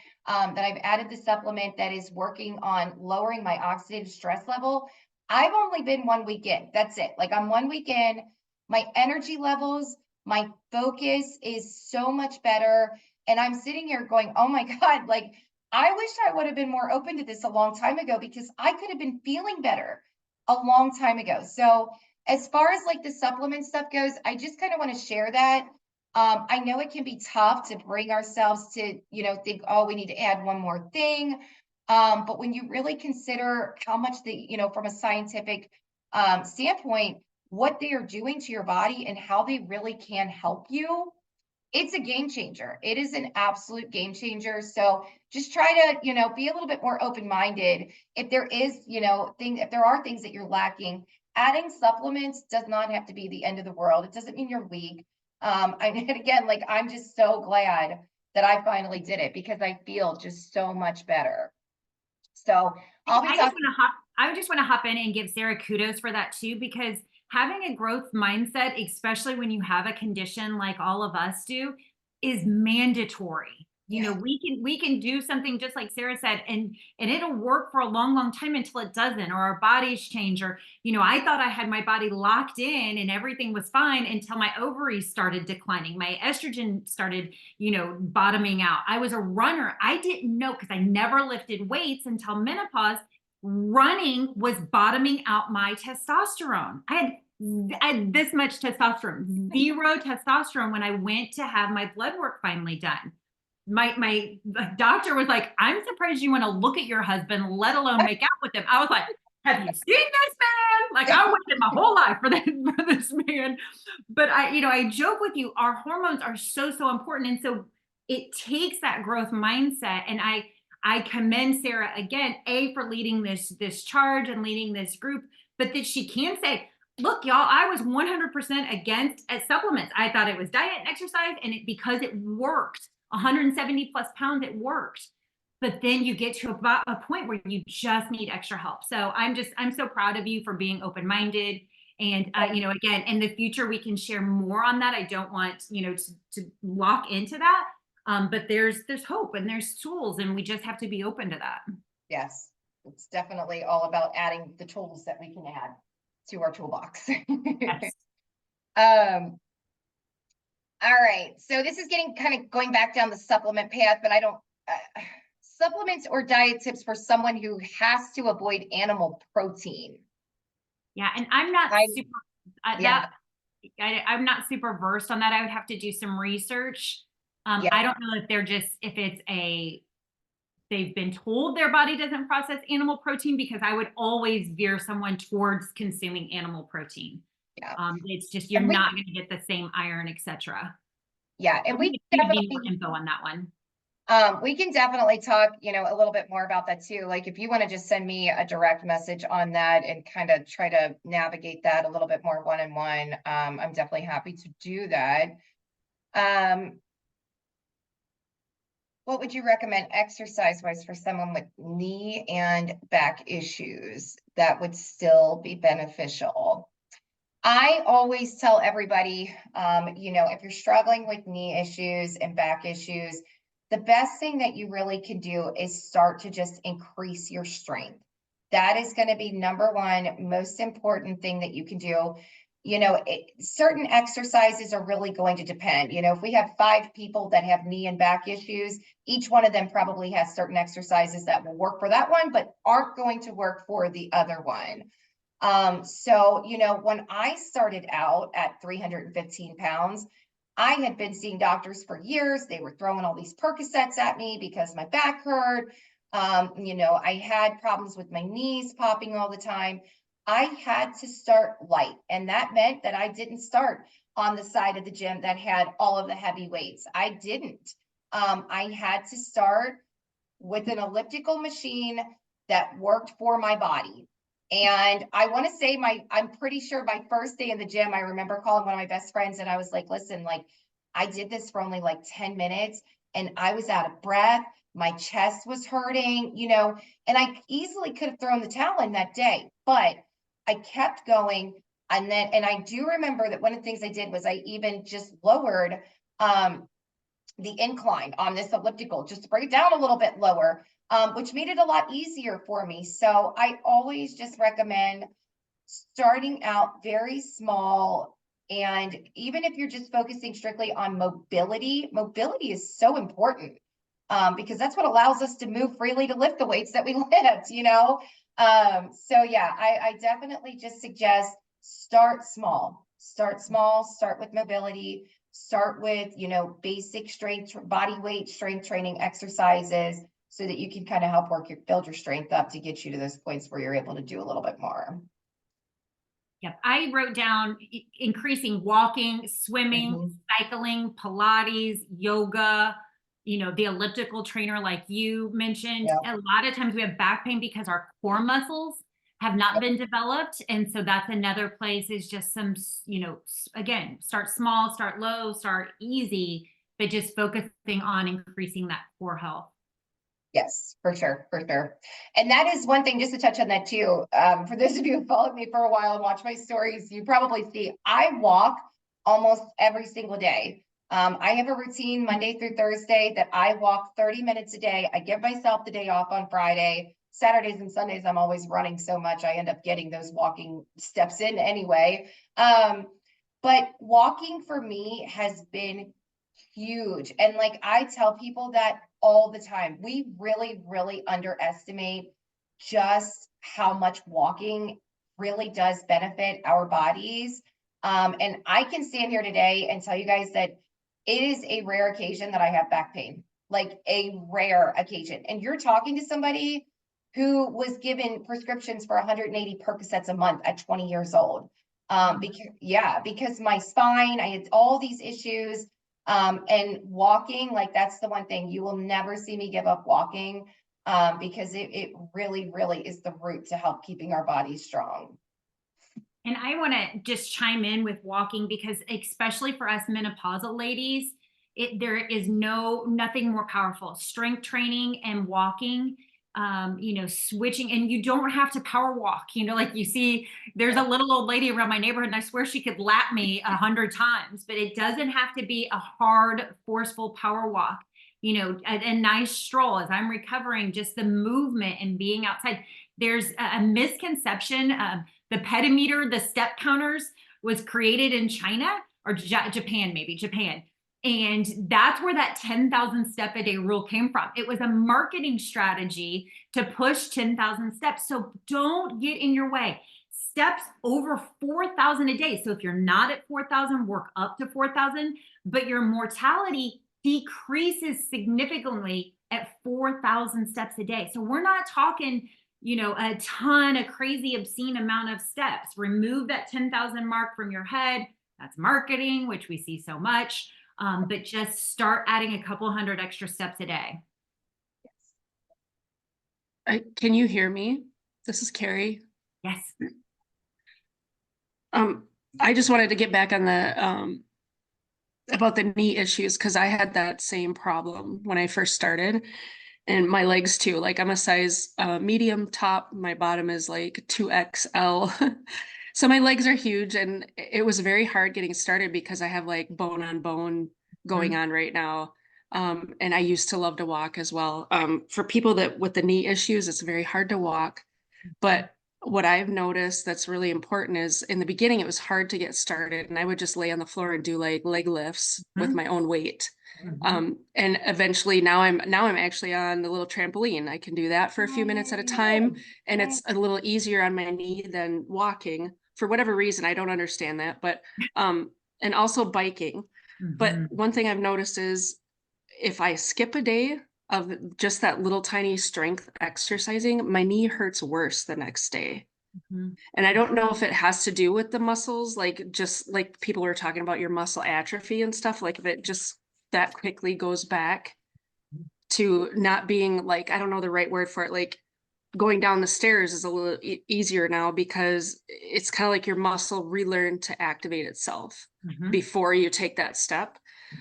the supplement that is working on lowering my oxidative stress level. I've only been 1 week in. That's it. Like I'm 1 week in. My energy levels, my focus is so much better. And I'm sitting here going, oh my God, like I wish I would have been more open to this a long time ago because I could have been feeling better a long time ago. So as far as like the supplement stuff goes, I just kind of want to share that. I know it can be tough to bring ourselves to, think, oh, we need to add one more thing. But when you really consider how much from a scientific standpoint, what they are doing to your body and how they really can help you, it's a game changer. It is an absolute game changer. So just try to, be a little bit more open-minded. If there is, if there are things that you're lacking, adding supplements does not have to be the end of the world. It doesn't mean you're weak. And again, like, I'm just so glad that I finally did it because I feel just so much better. So I'll be talking. I just want to hop in and give Sarah kudos for that too, because having a growth mindset, especially when you have a condition like all of us do, is mandatory. We can do something just like Sarah said, and it'll work for a long, long time until it doesn't, or our bodies change. Or, I thought I had my body locked in and everything was fine until my ovaries started declining. My estrogen started, bottoming out. I was a runner. I didn't know because I never lifted weights until menopause. Running was bottoming out my testosterone. I had this much testosterone, 0 testosterone when I went to have my blood work finally done. My doctor was like, I'm surprised you want to look at your husband, let alone make out with him. I was like, have you seen this man? Like I waited my whole life for this man. But I joke with you, our hormones are so important. And so it takes that growth mindset. And I commend Sarah again, for leading this charge and leading this group, but that she can say, look, y'all, I was 100% against supplements. I thought it was diet and exercise, and because it worked, 170 plus pounds, it worked. But then you get to a point where you just need extra help. So I'm so proud of you for being open-minded. And, again, in the future, we can share more on that. I don't want, to lock into that. But there's hope and there's tools, and we just have to be open to that. Yes, it's definitely all about adding the tools that we can add to our toolbox. Yes. All right. So this is kind of going back down the supplement path, but I don't supplements or diet tips for someone who has to avoid animal protein. Yeah, and I'm not I'm not super versed on that. I would have to do some research. I don't know if they've been told their body doesn't process animal protein, because I would always veer someone towards consuming animal protein. Yeah. It's just, you're not going to get the same iron, etc. Yeah. And we definitely need more info on that one. We can definitely talk, a little bit more about that too. Like if you want to just send me a direct message on that and kind of try to navigate that a little bit more one-on-one, I'm definitely happy to do that. What would you recommend exercise-wise for someone with knee and back issues that would still be beneficial? I always tell everybody, if you're struggling with knee issues and back issues, the best thing that you really can do is start to just increase your strength. That is going to be number one, most important thing that you can do. Certain exercises are really going to depend. If we have 5 people that have knee and back issues, each one of them probably has certain exercises that will work for that one, but aren't going to work for the other one. When I started out at 315 pounds, I had been seeing doctors for years. They were throwing all these Percocets at me because my back hurt. I had problems with my knees popping all the time. I had to start light, and that meant that I didn't start on the side of the gym that had all of the heavy weights. I didn't. I had to start with an elliptical machine that worked for my body. And I want to say I'm pretty sure my first day in the gym, I remember calling one of my best friends and I was like, listen, I did this for only 10 minutes and I was out of breath. My chest was hurting, and I easily could have thrown the towel in that day, but I kept going. And I do remember that one of the things I did was I even just lowered, the incline on this elliptical just to bring it down a little bit lower, which made it a lot easier for me. So I always just recommend starting out very small. And even if you're just focusing strictly on mobility is so important, because that's what allows us to move freely to lift the weights that we lift, So yeah, I definitely just suggest start small, start with mobility, start with, basic strength, body weight, strength training exercises so that you can kind of help build your strength up to get you to those points where you're able to do a little bit more. Yep. I wrote down increasing walking, swimming, cycling, Pilates, yoga, the elliptical trainer, like you mentioned. Yep. A lot of times we have back pain because our core muscles have not been developed. And so that's another place is just some, again, start small, start low, start easy, but just focusing on increasing that core health. Yes, for sure. And that is one thing, just to touch on that too. For those of you who followed me for a while and watch my stories, you probably see I walk almost every single day. I have a routine Monday through Thursday that I walk 30 minutes a day. I give myself the day off on Friday. Saturdays and Sundays, I'm always running so much. I end up getting those walking steps in anyway. But walking for me has been huge. And I tell people that all the time, we really, really underestimate just how much walking really does benefit our bodies. And I can stand here today and tell you guys that it is a rare occasion that I have back pain, a rare occasion. And you're talking to somebody who was given prescriptions for 180 Percocets a month at 20 years old. Because my spine, I had all these issues. And walking, that's the one thing you will never see me give up walking, because it really, really is the root to help keeping our bodies strong. And I want to just chime in with walking because especially for us menopausal ladies, there is nothing more powerful. Strength training and walking, switching, and you don't have to power walk, you see, there's a little old lady around my neighborhood and I swear she could lap me 100 times, but it doesn't have to be a hard, forceful power walk, a nice stroll as I'm recovering, just the movement and being outside. There's a misconception. The pedimeter, the step counters was created in China or Japan, maybe Japan. And that's where that 10,000 step a day rule came from. It was a marketing strategy to push 10,000 steps. So don't get in your way. Steps over 4,000 a day. So if you're not at 4,000, work up to 4,000, but your mortality decreases significantly at 4,000 steps a day. So we're not talking, a ton, a crazy, obscene amount of steps. Remove that 10,000 mark from your head. That's marketing, which we see so much. but just start adding a couple hundred extra steps a day. Can you hear me? This is Carrie. Yes. I just wanted to get back on the about the knee issues because I had that same problem when I first started, and my legs too. Like I'm a size medium top, my bottom is like 2XL. So my legs are huge, and it was very hard getting started because I have like bone on bone going on right now. And I used to love to walk as well. For people that with the knee issues, it's very hard to walk. But what I've noticed that's really important is in the beginning, it was hard to get started, and I would just lay on the floor and do like leg lifts with my own weight. And eventually now I'm actually on the little trampoline. I can do that for a few minutes at a time, and it's a little easier on my knee than walking for whatever reason. I don't understand that, but and also biking. But one thing I've noticed is if I skip a day of just that little tiny strength exercising, my knee hurts worse the next day. And I don't know if it has to do with the muscles, like just like people were talking about your muscle atrophy and stuff, like if it just that quickly goes back to not being like, I don't know the right word for it, like going down the stairs is a little easier now because it's kind of like your muscle relearned to activate itself before you take that step.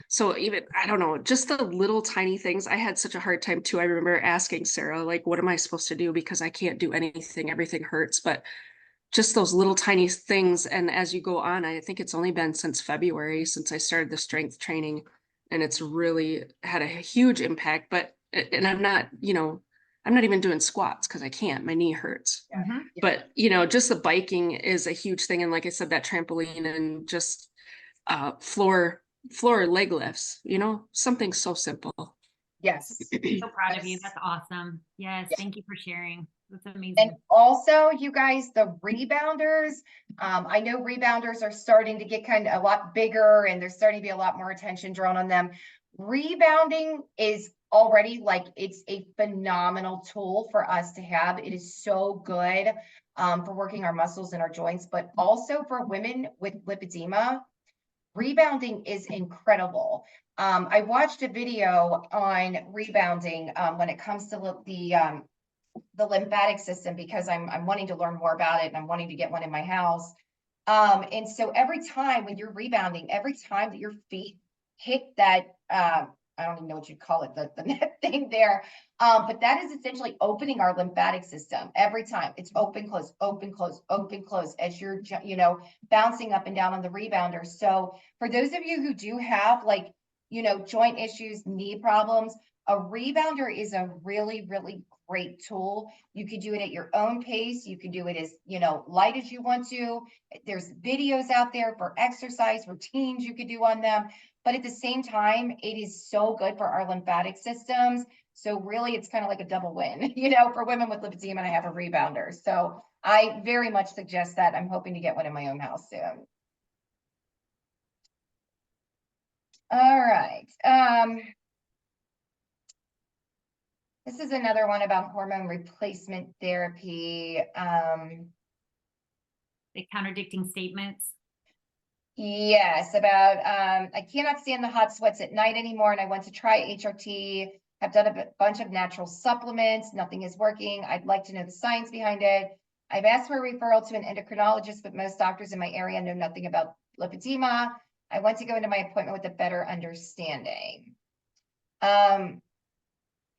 So even, I don't know, just the little tiny things. I had such a hard time too. I remember asking Sarah, like, what am I supposed to do? Because I can't do anything. Everything hurts, but just those little tiny things. And as you go on, I think it's only been since February since I started the strength training, and it's really had a huge impact. But, and I'm not, I'm not even doing squats because I can't, my knee hurts. But, just the biking is a huge thing. And like I said, that trampoline and just floor leg lifts, something so simple. Yes. So proud of you. That's awesome. Yes. Thank you for sharing. That's amazing. And also, you guys, the rebounders, I know rebounders are starting to get kind of a lot bigger, and there's starting to be a lot more attention drawn on them. Rebounding is already like, it's a phenomenal tool for us to have. It is so good for working our muscles and our joints, but also for women with lipedema. Rebounding is incredible. I watched a video on rebounding when it comes to the lymphatic system, because I'm wanting to learn more about it, and I'm wanting to get one in my house. And so every time when you're rebounding, every time that your feet hit that, I don't even know what you'd call it, the net thing there. But that is essentially opening our lymphatic system. Every time it's open, close, open, close, open, close, as you're, bouncing up and down on the rebounder. So for those of you who do have joint issues, knee problems, a rebounder is a really, really great tool. You could do it at your own pace. You can do it as, light as you want to. There's videos out there for exercise routines you could do on them. But at the same time, it is so good for our lymphatic systems. So really, it's kind of like a double win, for women with lipedema, and I have a rebounder. So I very much suggest that. I'm hoping to get one in my own house soon. All right. This is another one about hormone replacement therapy. The contradicting statements. Yes, about I cannot stand the hot sweats at night anymore, and I want to try HRT. I've done a bunch of natural supplements. Nothing is working. I'd like to know the science behind it. I've asked for a referral to an endocrinologist, but most doctors in my area know nothing about lipedema. I want to go into my appointment with a better understanding.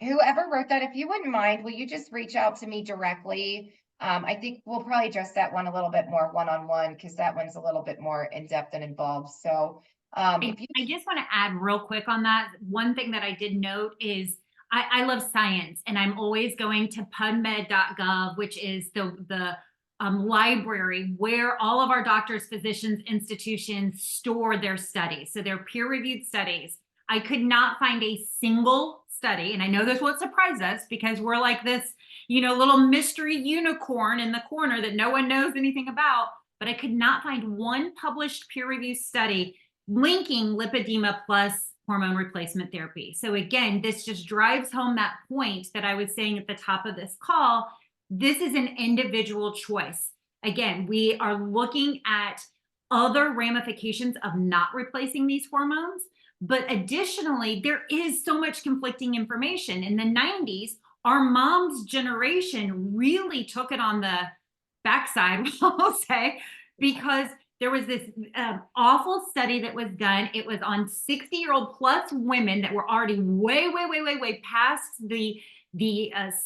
Whoever wrote that, if you wouldn't mind, will you just reach out to me directly? I think we'll probably address that one a little bit more one-on-one, because that one's a little bit more in-depth and involved. So I just want to add real quick on that. One thing that I did note is I love science, and I'm always going to PubMed.gov, which is the library where all of our doctors, physicians, institutions store their studies. So they're peer-reviewed studies. I could not find a single study, and I know this won't surprise us because we're like this, little mystery unicorn in the corner that no one knows anything about, but I could not find one published peer-reviewed study linking lipedema plus hormone replacement therapy. So again, this just drives home that point that I was saying at the top of this call. This is an individual choice. Again, we are looking at other ramifications of not replacing these hormones, But additionally, there is so much conflicting information. In the 90s, our mom's generation really took it on the backside, I'll say, because there was this awful study that was done. It was on 60-year-old plus women that were already way past the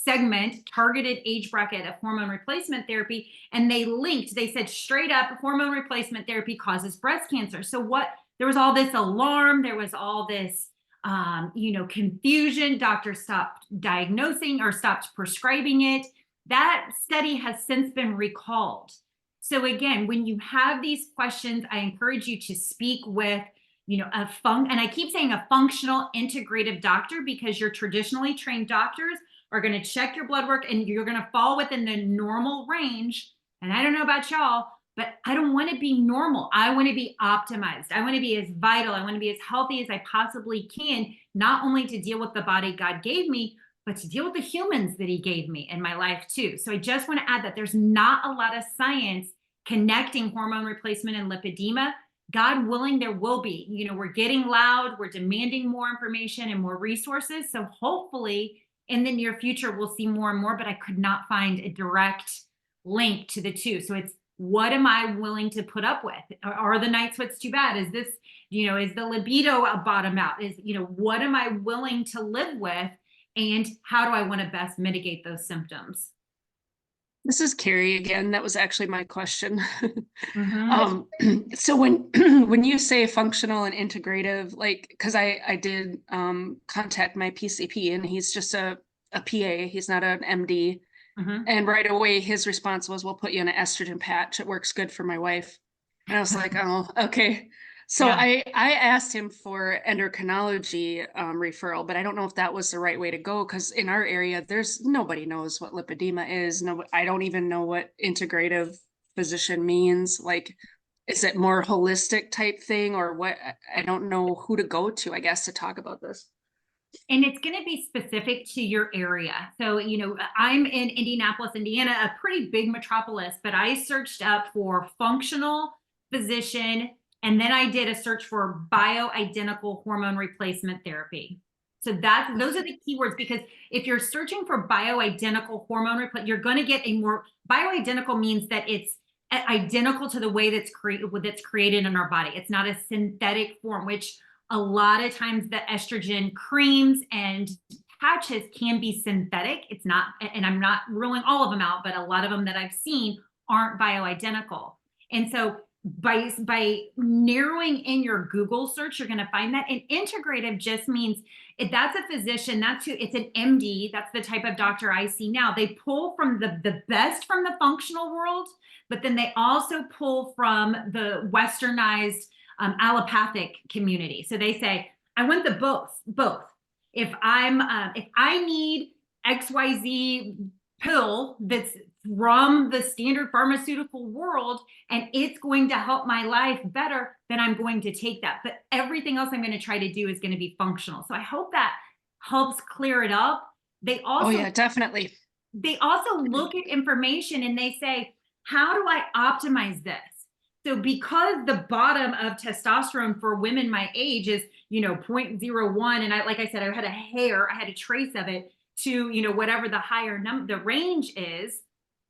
segment targeted age bracket of hormone replacement therapy. And they said straight up, hormone replacement therapy causes breast cancer. So there was all this alarm, there was all this confusion. Doctors stopped diagnosing or stopped prescribing it. That study has since been recalled. So again, when you have these questions, I encourage you to speak with, and I keep saying a functional integrative doctor, because your traditionally trained doctors are going to check your blood work and you're going to fall within the normal range. And I don't know about y'all, but I don't want to be normal. I want to be optimized. I want to be as vital. I want to be as healthy as I possibly can, not only to deal with the body God gave me, but to deal with the humans that he gave me in my life too. So I just want to add that there's not a lot of science connecting hormone replacement and lipedema. God willing, there will be. We're getting loud, we're demanding more information and more resources. So hopefully in the near future, we'll see more and more, but I could not find a direct link to the two. So it's, what am I willing to put up with? Are the night sweats too bad? Is this, is the libido a bottom out? Is, what am I willing to live with? And how do I want to best mitigate those symptoms? This is Carrie again. That was actually my question. Mm-hmm. So when you say functional and integrative, because I did contact my PCP, and he's just a PA, he's not an MD. Mm-hmm. And right away, his response was, we'll put you in an estrogen patch. It works good for my wife. And I was like, oh, okay. So Yeah. I asked him for endocrinology referral, but I don't know if that was the right way to go, because in our area, nobody knows what lipedema is. No, I don't even know what integrative physician means. Is it more holistic type thing, or what? I don't know who to go to, I guess, to talk about this. And it's going to be specific to your area. So, I'm in Indianapolis, Indiana, a pretty big metropolis, but I searched up for functional physician, and then I did a search for bioidentical hormone replacement therapy. So those are the keywords, because if you're searching for bioidentical hormone replacement, you're going to get bioidentical means that it's identical to the way that's created in our body. It's not a synthetic form, which a lot of times the estrogen creams and patches can be synthetic. It's not, and I'm not ruling all of them out, but a lot of them that I've seen aren't bioidentical. And so by narrowing in your Google search, you're going to find that. And integrative just means if that's a physician, it's an MD. That's the type of doctor I see now. They pull from the best from the functional world, but then they also pull from the westernized allopathic community. So they say, I want the both. If I need XYZ pill that's from the standard pharmaceutical world and it's going to help my life better, then I'm going to take that. But everything else I'm going to try to do is going to be functional. So I hope that helps clear it up. They also, oh yeah, definitely. They also look at information and they say, how do I optimize this? So because the bottom of testosterone for women my age is, 0.01, and like I said, I had a trace of it to, whatever the higher the range is,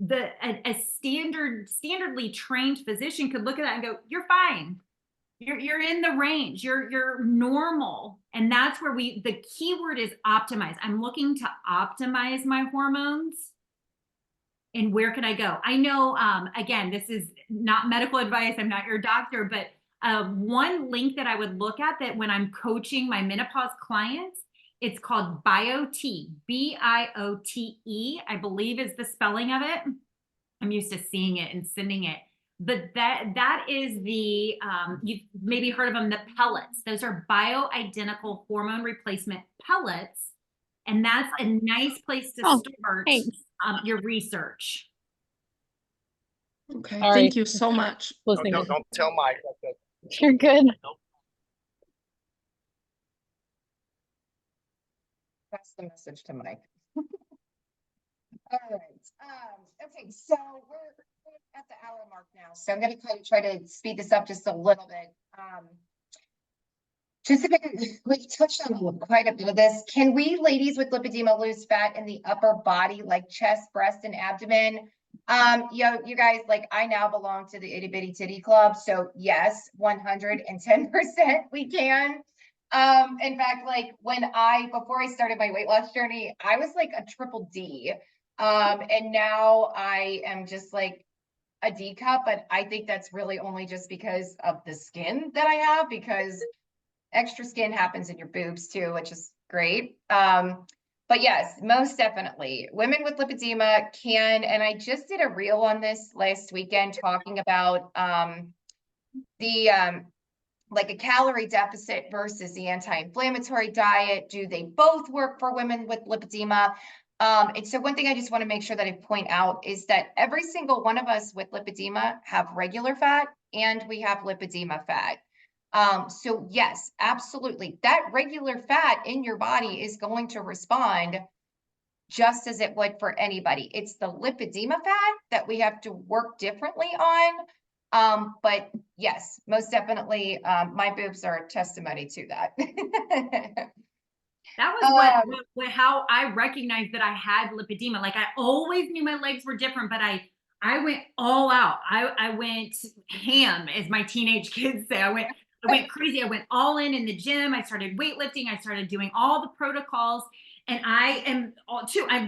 a standardly trained physician could look at that and go, you're fine. You're in the range, you're normal. And that's where the keyword is optimize. I'm looking to optimize my hormones. And where can I go? I know, again, this is not medical advice. I'm not your doctor, but one link that I would look at that when I'm coaching my menopause clients, it's called BioTE, BIOTE, I believe is the spelling of it. I'm used to seeing it and sending it. But that is the, you've maybe heard of them, the pellets. Those are bioidentical hormone replacement pellets. And that's a nice place to start your research. Okay, Sorry. thank you so much. Listening. Don't tell Mike. You're good. That's the message to Mike. All right. Okay, so we're at the hour mark now, so I'm going to try to speed this up just a little bit. Just a bit, we touched on quite a bit of this. Can we ladies with lipedema lose fat in the upper body, like chest, breast, and abdomen? You guys, like I now belong to the itty bitty titty club. So yes, 110% we can. In fact, like before I started my weight loss journey, I was like a triple D. And now I am just like a D cup, but I think that's really only just because of the skin that I have, because extra skin happens in your boobs too, which is great. But yes, most definitely women with lipedema can, and I just did a reel on this last weekend talking about like a calorie deficit versus the anti-inflammatory diet. Do they both work for women with lipedema? And so one thing I just want to make sure that I point out is that every single one of us with lipedema have regular fat and we have lipedema fat. So yes, absolutely. That regular fat in your body is going to respond just as it would for anybody. It's the lipedema fat that we have to work differently on. But yes, most definitely, my boobs are a testimony to that. That was how I recognized that I had lipedema. Like I always knew my legs were different, but I went all out. I went ham, as my teenage kids say. I went crazy. I went all in the gym. I started weightlifting. I started doing all the protocols. And I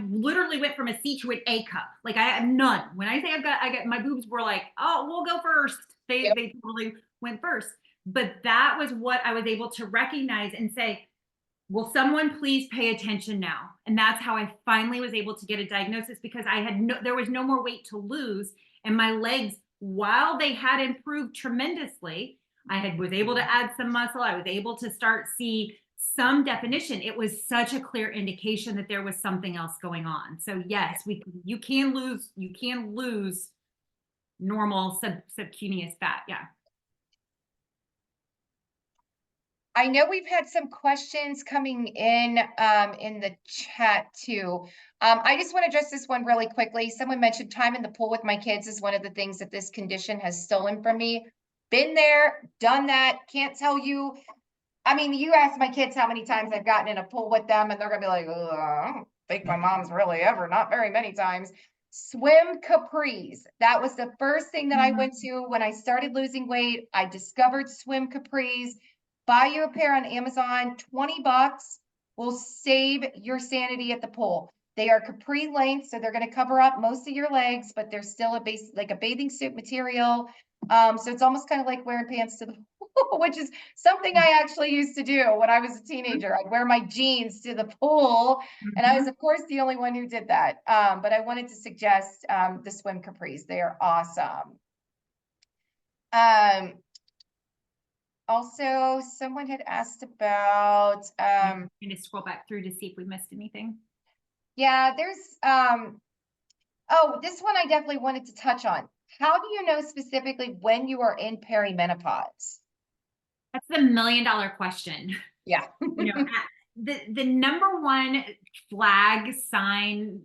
literally went from a C to an A cup. Like I have none. When I say I got my boobs were like, oh, we'll go first. They totally went first. But that was what I was able to recognize and say, will someone please pay attention now? And that's how I finally was able to get a diagnosis, because there was no more weight to lose. And my legs, while they had improved tremendously, was able to add some muscle. I was able to start see some definition. It was such a clear indication that there was something else going on. So yes, you can lose normal subcutaneous fat. Yeah. I know we've had some questions coming in the chat too. I just want to address this one really quickly. Someone mentioned time in the pool with my kids is one of the things that this condition has stolen from me. Been there, done that. Can't tell you. I mean, you ask my kids how many times I've gotten in a pool with them, and they're gonna be like, I don't think my mom's really ever, not very many times. Swim capris. That was the first thing that I went to when I started losing weight. I discovered swim capris. Buy you a pair on Amazon, $20 will save your sanity at the pool. They are capri length, so they're going to cover up most of your legs, but they're still like a bathing suit material. So it's almost kind of like wearing pants to the pool, which is something I actually used to do when I was a teenager. I'd wear my jeans to the pool, and I was, of course, the only one who did that. But I wanted to suggest the swim capris. They are awesome. Also, someone had asked about I'm going to scroll back through to see if we missed anything. yeah, there's this one I definitely wanted to touch on. How do you know specifically when you are in perimenopause? That's the $1 million question. Yeah. The number one flag sign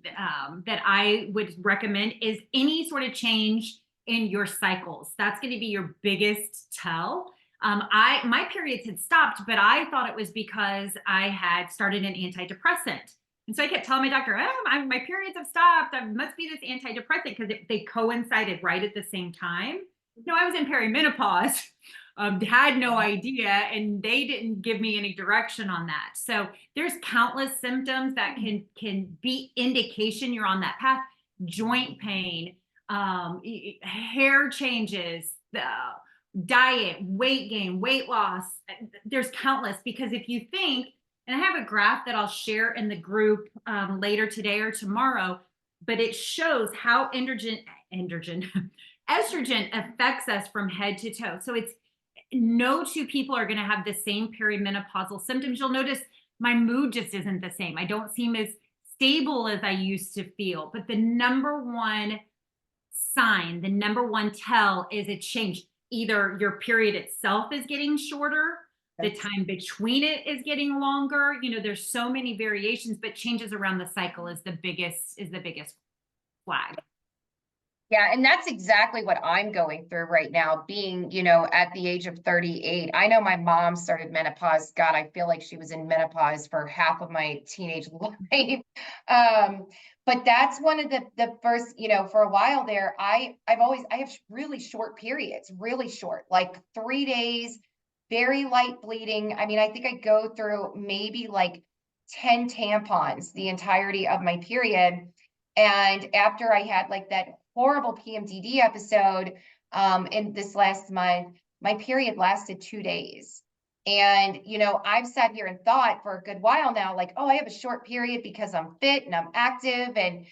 that I would recommend is any sort of change in your cycles. That's going to be your biggest tell. My periods had stopped, but I thought it was because I had started an antidepressant. And so I kept telling my doctor, my periods have stopped. There must be this antidepressant, because they coincided right at the same time. No, I was in perimenopause, had no idea, and they didn't give me any direction on that. So there's countless symptoms that can be indication you're on that path. Joint pain, hair changes, diet, weight gain, weight loss. There's countless, because if you think, and I have a graph that I'll share in the group later today or tomorrow, but it shows how estrogen affects us from head to toe. So it's no two people are going to have the same perimenopausal symptoms. You'll notice my mood just isn't the same. I don't seem as stable as I used to feel. But the number one sign, the number one tell is a change. Either your period itself is getting shorter, the time between it is getting longer. There's so many variations, but changes around the cycle is the biggest flag. Yeah, and that's exactly what I'm going through right now, being, at the age of 38. I know my mom started menopause. God, I feel like she was in menopause for half of my teenage life. But that's one of the first, for a while there, I have really short periods, really short, like 3 days, very light bleeding. I mean, I think I go through maybe like 10 tampons the entirety of my period. And after I had like that horrible PMDD episode in this last month, my period lasted 2 days. And, I've sat here and thought for a good while now, like, oh, I have a short period because I'm fit and I'm active. And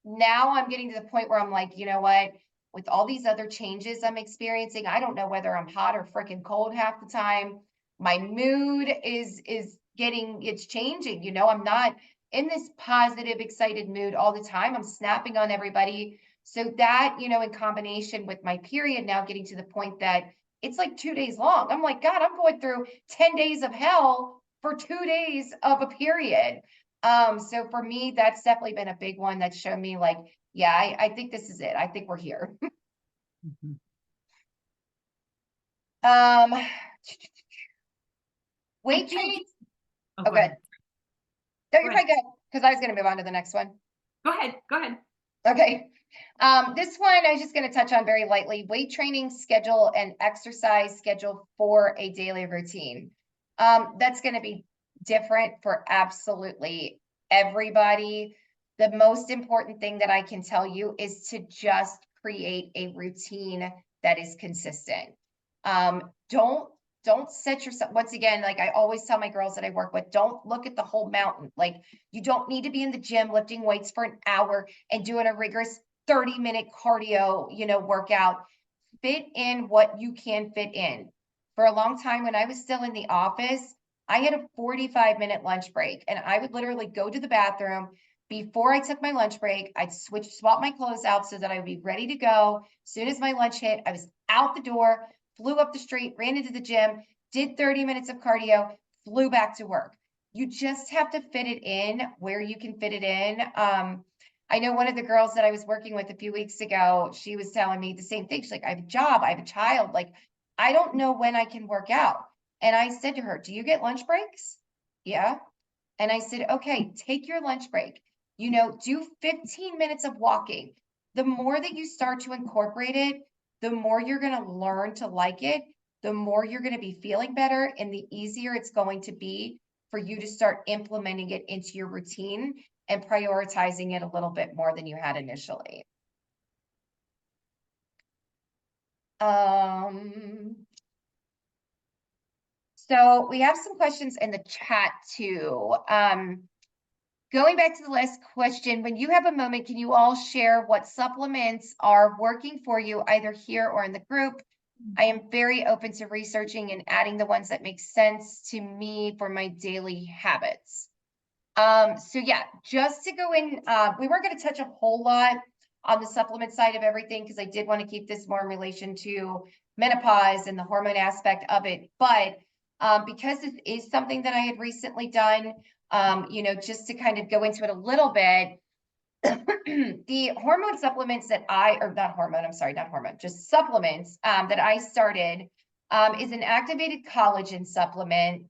now I'm getting to the point where I'm like, you know what? With all these other changes I'm experiencing, I don't know whether I'm hot or freaking cold half the time. My mood is it's changing. I'm not in this positive, excited mood all the time. I'm snapping on everybody. So that, in combination with my period now getting to the point that it's like 2 days long. I'm like, God, I'm going through 10 days of hell for 2 days of a period. So for me, that's definitely been a big one that's shown me like, yeah, I think this is it. I think we're here. Weight change. Oh, Oh, go good. ahead. No, Go you're ahead. probably good because I was going to move on to the next one. Go ahead. Go ahead. Okay. This one I was just going to touch on very lightly. Weight training schedule and exercise schedule for a daily routine. That's going to be different for absolutely everybody. The most important thing that I can tell you is to just create a routine that is consistent. Don't set yourself, once again, like I always tell my girls that I work with, don't look at the whole mountain. Like you don't need to be in the gym lifting weights for an hour and doing a rigorous 30-minute cardio, workout. Fit in what you can fit in. For a long time when I was still in the office, I had a 45-minute lunch break and I would literally go to the bathroom. Before I took my lunch break, I'd swap my clothes out so that I would be ready to go. As soon as my lunch hit, I was out the door, flew up the street, ran into the gym, did 30 minutes of cardio, flew back to work. You just have to fit it in where you can fit it in. I know one of the girls that I was working with a few weeks ago, she was telling me the same thing. She's like, I have a job, I have a child. Like, I don't know when I can work out. And I said to her, do you get lunch breaks? Yeah. And I said, okay, take your lunch break. Do 15 minutes of walking. The more that you start to incorporate it, the more you're going to learn to like it, the more you're going to be feeling better, and the easier it's going to be for you to start implementing it into your routine and prioritizing it a little bit more than you had initially. So we have some questions in the chat too. Going back to the last question, when you have a moment, can you all share what supplements are working for you either here or in the group? I am very open to researching and adding the ones that make sense to me for my daily habits. So yeah, just to go in, we weren't going to touch a whole lot on the supplement side of everything because I did want to keep this more in relation to menopause and the hormone aspect of it. But because this is something that I had recently done, just to kind of go into it a little bit, the hormone supplements that just supplements that I started is an activated collagen supplement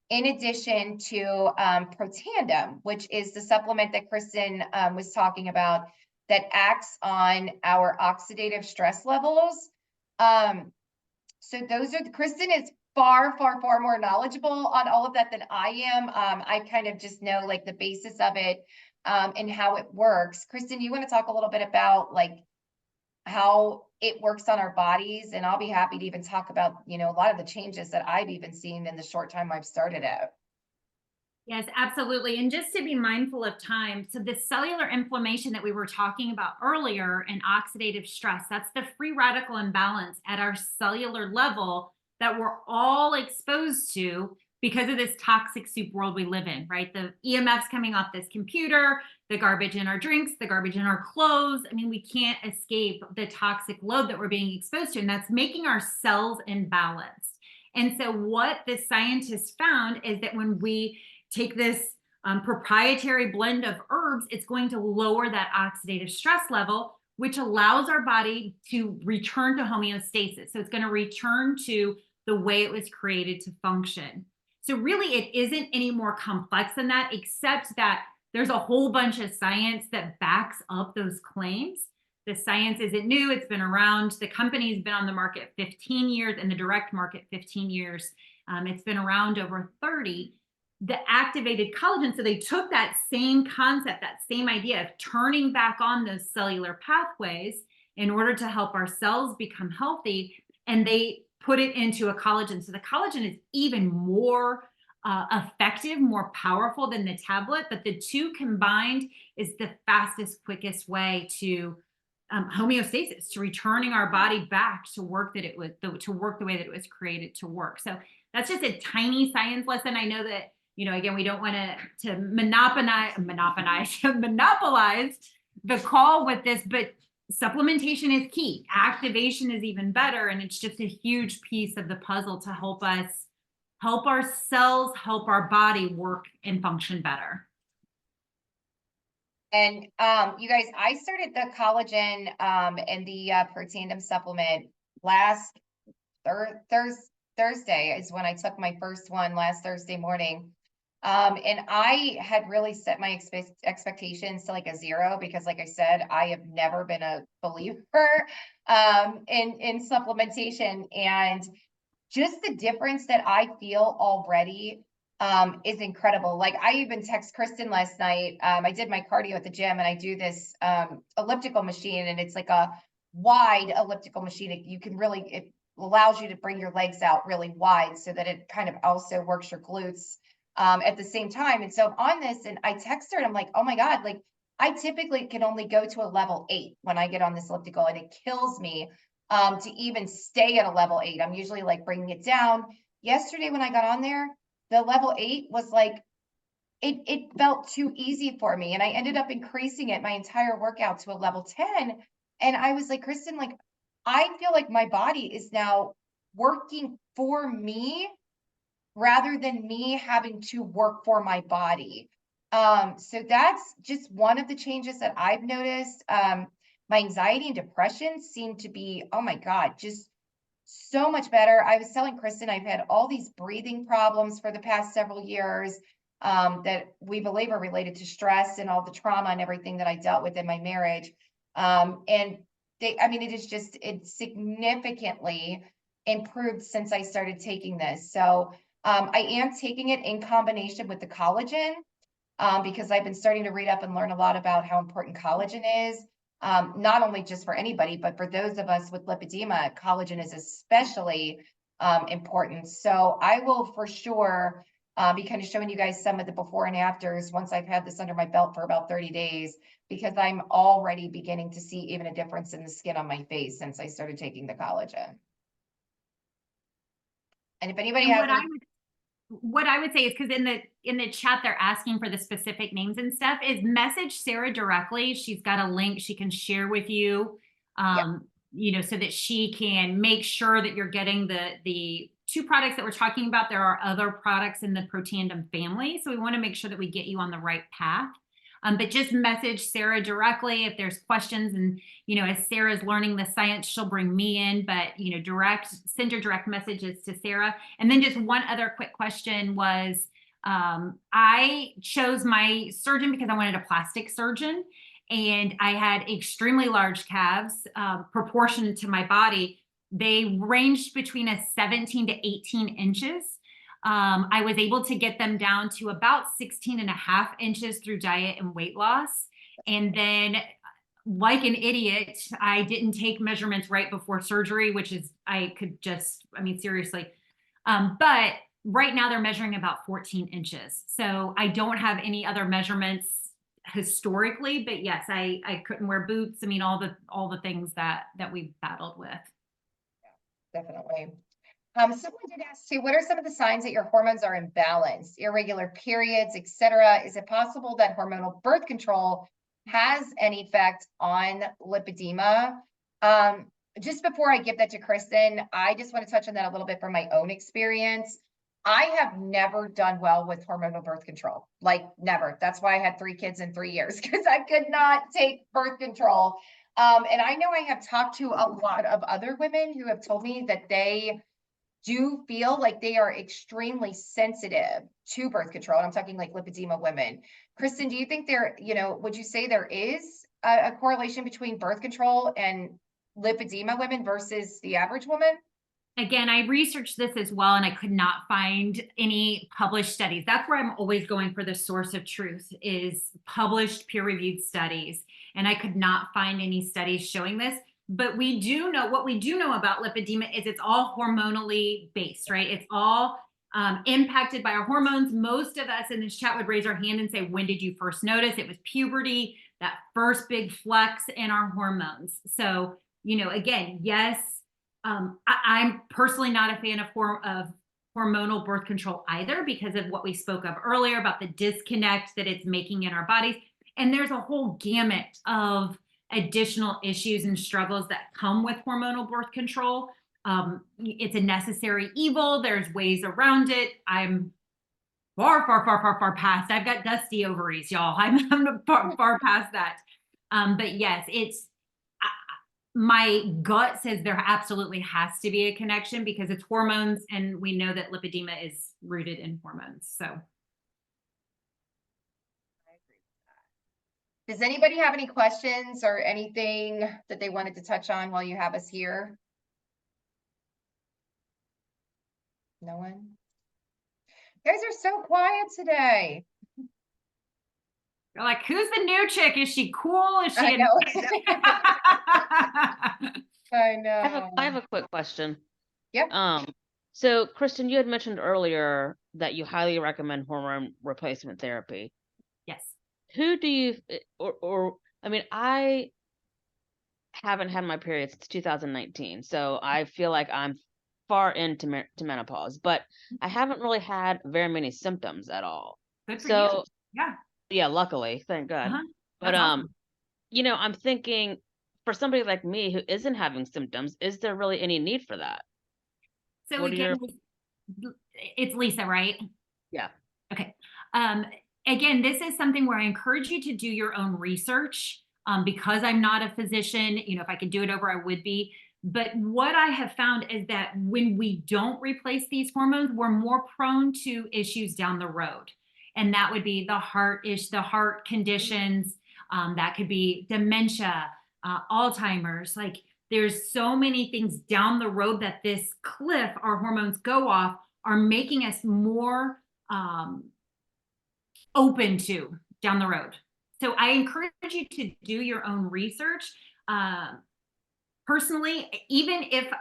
in addition to Protandim, which is the supplement that Kristin was talking about that acts on our oxidative stress levels. So those are Kristin is far more knowledgeable on all of that than I am. I kind of just know like the basis of it and how it works. Kristin, you want to talk a little bit about like how it works on our bodies? And I'll be happy to even talk about, a lot of the changes that I've even seen in the short time I've started out. Yes, absolutely. And just to be mindful of time, so the cellular inflammation that we were talking about earlier and oxidative stress, that's the free radical imbalance at our cellular level that we're all exposed to because of this toxic soup world we live in, right? The EMFs coming off this computer, the garbage in our drinks, the garbage in our clothes. I mean, we can't escape the toxic load that we're being exposed to, and that's making our cells imbalanced. And so what the scientists found is that when we take this proprietary blend of herbs, it's going to lower that oxidative stress level, which allows our body to return to homeostasis. So it's going to return to the way it was created to function. So really, it isn't any more complex than that, except that there's a whole bunch of science that backs up those claims. The science isn't new. It's been around. The company's been on the market 15 years, in the direct market 15 years. It's been around over 30. The activated collagen, so they took that same concept, that same idea of turning back on those cellular pathways in order to help our cells become healthy, and they put it into a collagen. So the collagen is even more effective, more powerful than the tablet, but the two combined is the fastest, quickest way to homeostasis, to returning our body back to work that it was, to work the way that it was created to work. So that's just a tiny science lesson. I know that, again, we don't want to monopolize the call with this, but supplementation is key. Activation is even better. And it's just a huge piece of the puzzle to help us, help our cells, help our body work and function better. And you guys, I started the collagen and the Proteindum supplement last Thursday is when I took my first one, last Thursday morning. And I had really set my expectations to like a 0, because like I said, I have never been a believer in supplementation, and just the difference that I feel already is incredible. Like, I even text Kristin last night. I did my cardio at the gym, and I do this elliptical machine, and it's like a wide elliptical machine. It allows you to bring your legs out really wide so that it kind of also works your glutes at the same time. And so I'm on this, and I text her, and I'm like, oh my God, like, I typically can only go to a level 8 when I get on this elliptical, and it kills me to even stay at a level 8. I'm usually like bringing it down. Yesterday when I got on there, the level 8 was like, it felt too easy for me. And I ended up increasing it my entire workout to a level 10. And I was like, Kristin, like, I feel like my body is now working for me rather than me having to work for my body. So that's just one of the changes that I've noticed. My anxiety and depression seem to be, oh my God, just so much better. I was telling Kristin, I've had all these breathing problems for the past several years that we believe are related to stress and all the trauma and everything that I dealt with in my marriage. And it's significantly improved since I started taking this. So I am taking it in combination with the collagen because I've been starting to read up and learn a lot about how important collagen is. Not only just for anybody, but for those of us with lipedema, collagen is especially important. So I will for sure be kind of showing you guys some of the before and afters once I've had this under my belt for about 30 days, because I'm already beginning to see even a difference in the skin on my face since I started taking the collagen. And if anybody has what I would say is, because in the chat they're asking for the specific names and stuff, is message Sarah directly. She's got a link she can share with you, so that she can make sure that you're getting the 2 products that we're talking about. There are other products in the Proteindum family, so we want to make sure that we get you on the right path. But just message Sarah directly if there's questions. And, as Sarah's learning the science, she'll bring me in, but, send your direct messages to Sarah. And then just one other quick question was, I chose my surgeon because I wanted a plastic surgeon, and I had extremely large calves proportionate to my body. They ranged between 17 to 18 inches. I was able to get them down to about 16.5 inches through diet and weight loss. And then, like an idiot, I didn't take measurements right before surgery, which is, seriously. But right now they're measuring about 14 inches. So I don't have any other measurements historically, but yes, I couldn't wear boots. All the things that we've battled with. definitely. Someone did ask too, what are some of the signs that your hormones are imbalanced, irregular periods, etc.? Is it possible that hormonal birth control has an effect on lipedema? Just before I give that to Kristin, I just want to touch on that a little bit from my own experience. I have never done well with hormonal birth control, like never. That's why I had 3 kids in 3 years, because I could not take birth control. And I know I have talked to a lot of other women who have told me that they do feel like they are extremely sensitive to birth control. And I'm talking like lipedema women. Kristin, do you think would you say there is a correlation between birth control and lipedema women versus the average woman? Again, I researched this as well, and I could not find any published studies. That's where I'm always going for the source of truth, is published peer-reviewed studies. And I could not find any studies showing this. But what we do know about lipedema is it's all hormonally based, right? It's all impacted by our hormones. Most of us in this chat would raise our hand and say, when did you first notice? It was puberty, that first big flex in our hormones. So, again, yes, I'm personally not a fan of hormonal birth control either, because of what we spoke of earlier about the disconnect that it's making in our bodies. And there's a whole gamut of additional issues and struggles that come with hormonal birth control. It's a necessary evil. There's ways around it. I'm far past. I've got dusty ovaries, y'all. I'm far past that. But yes, my gut says there absolutely has to be a connection, because it's hormones, and we know that lipedema is rooted in hormones. So, Does anybody have any questions or anything that they wanted to touch on while you have us here? No one? You guys are so quiet today. you're like, who's the new chick? Is she cool? Is she? I know. I know. I have a quick question. Yeah. So Kristin, you had mentioned earlier that you highly recommend hormone replacement therapy. Yes. Who do you, I mean, I haven't had my period since 2019, so I feel like I'm far into menopause, but I haven't really had very many symptoms at all. Good for So you. Yeah. yeah, luckily, thank God. Uh-huh. But That's awesome. I'm thinking, for somebody like me who isn't having symptoms, is there really any need for that? So What are again, it's Lisa, right? Yeah. Okay. Again, this is something where I encourage you to do your own research. Because I'm not a physician, if I could do it over, I would be. But what I have found is that when we don't replace these hormones, we're more prone to issues down the road. And that would be the heart conditions. That could be dementia, Alzheimer's. Like, there's so many things down the road that this cliff our hormones go off are making us more open to down the road. So I encourage you to do your own research. Personally, even if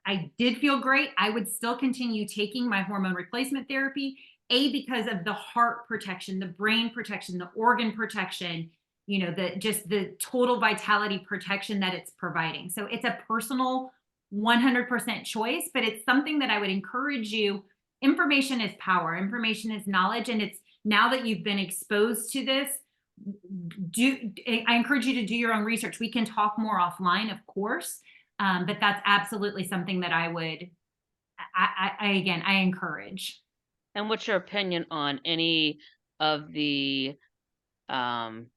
I did feel great, I would still continue taking my hormone replacement therapy, because of the heart protection, the brain protection, the organ protection, the total vitality protection that it's providing. So it's a personal 100% choice, but it's something that I would encourage you. Information is power. Information is knowledge. And it's, now that you've been exposed to this, I encourage you to do your own research. We can talk more offline, of course, but that's absolutely something that I encourage. And what's your opinion on any of the cons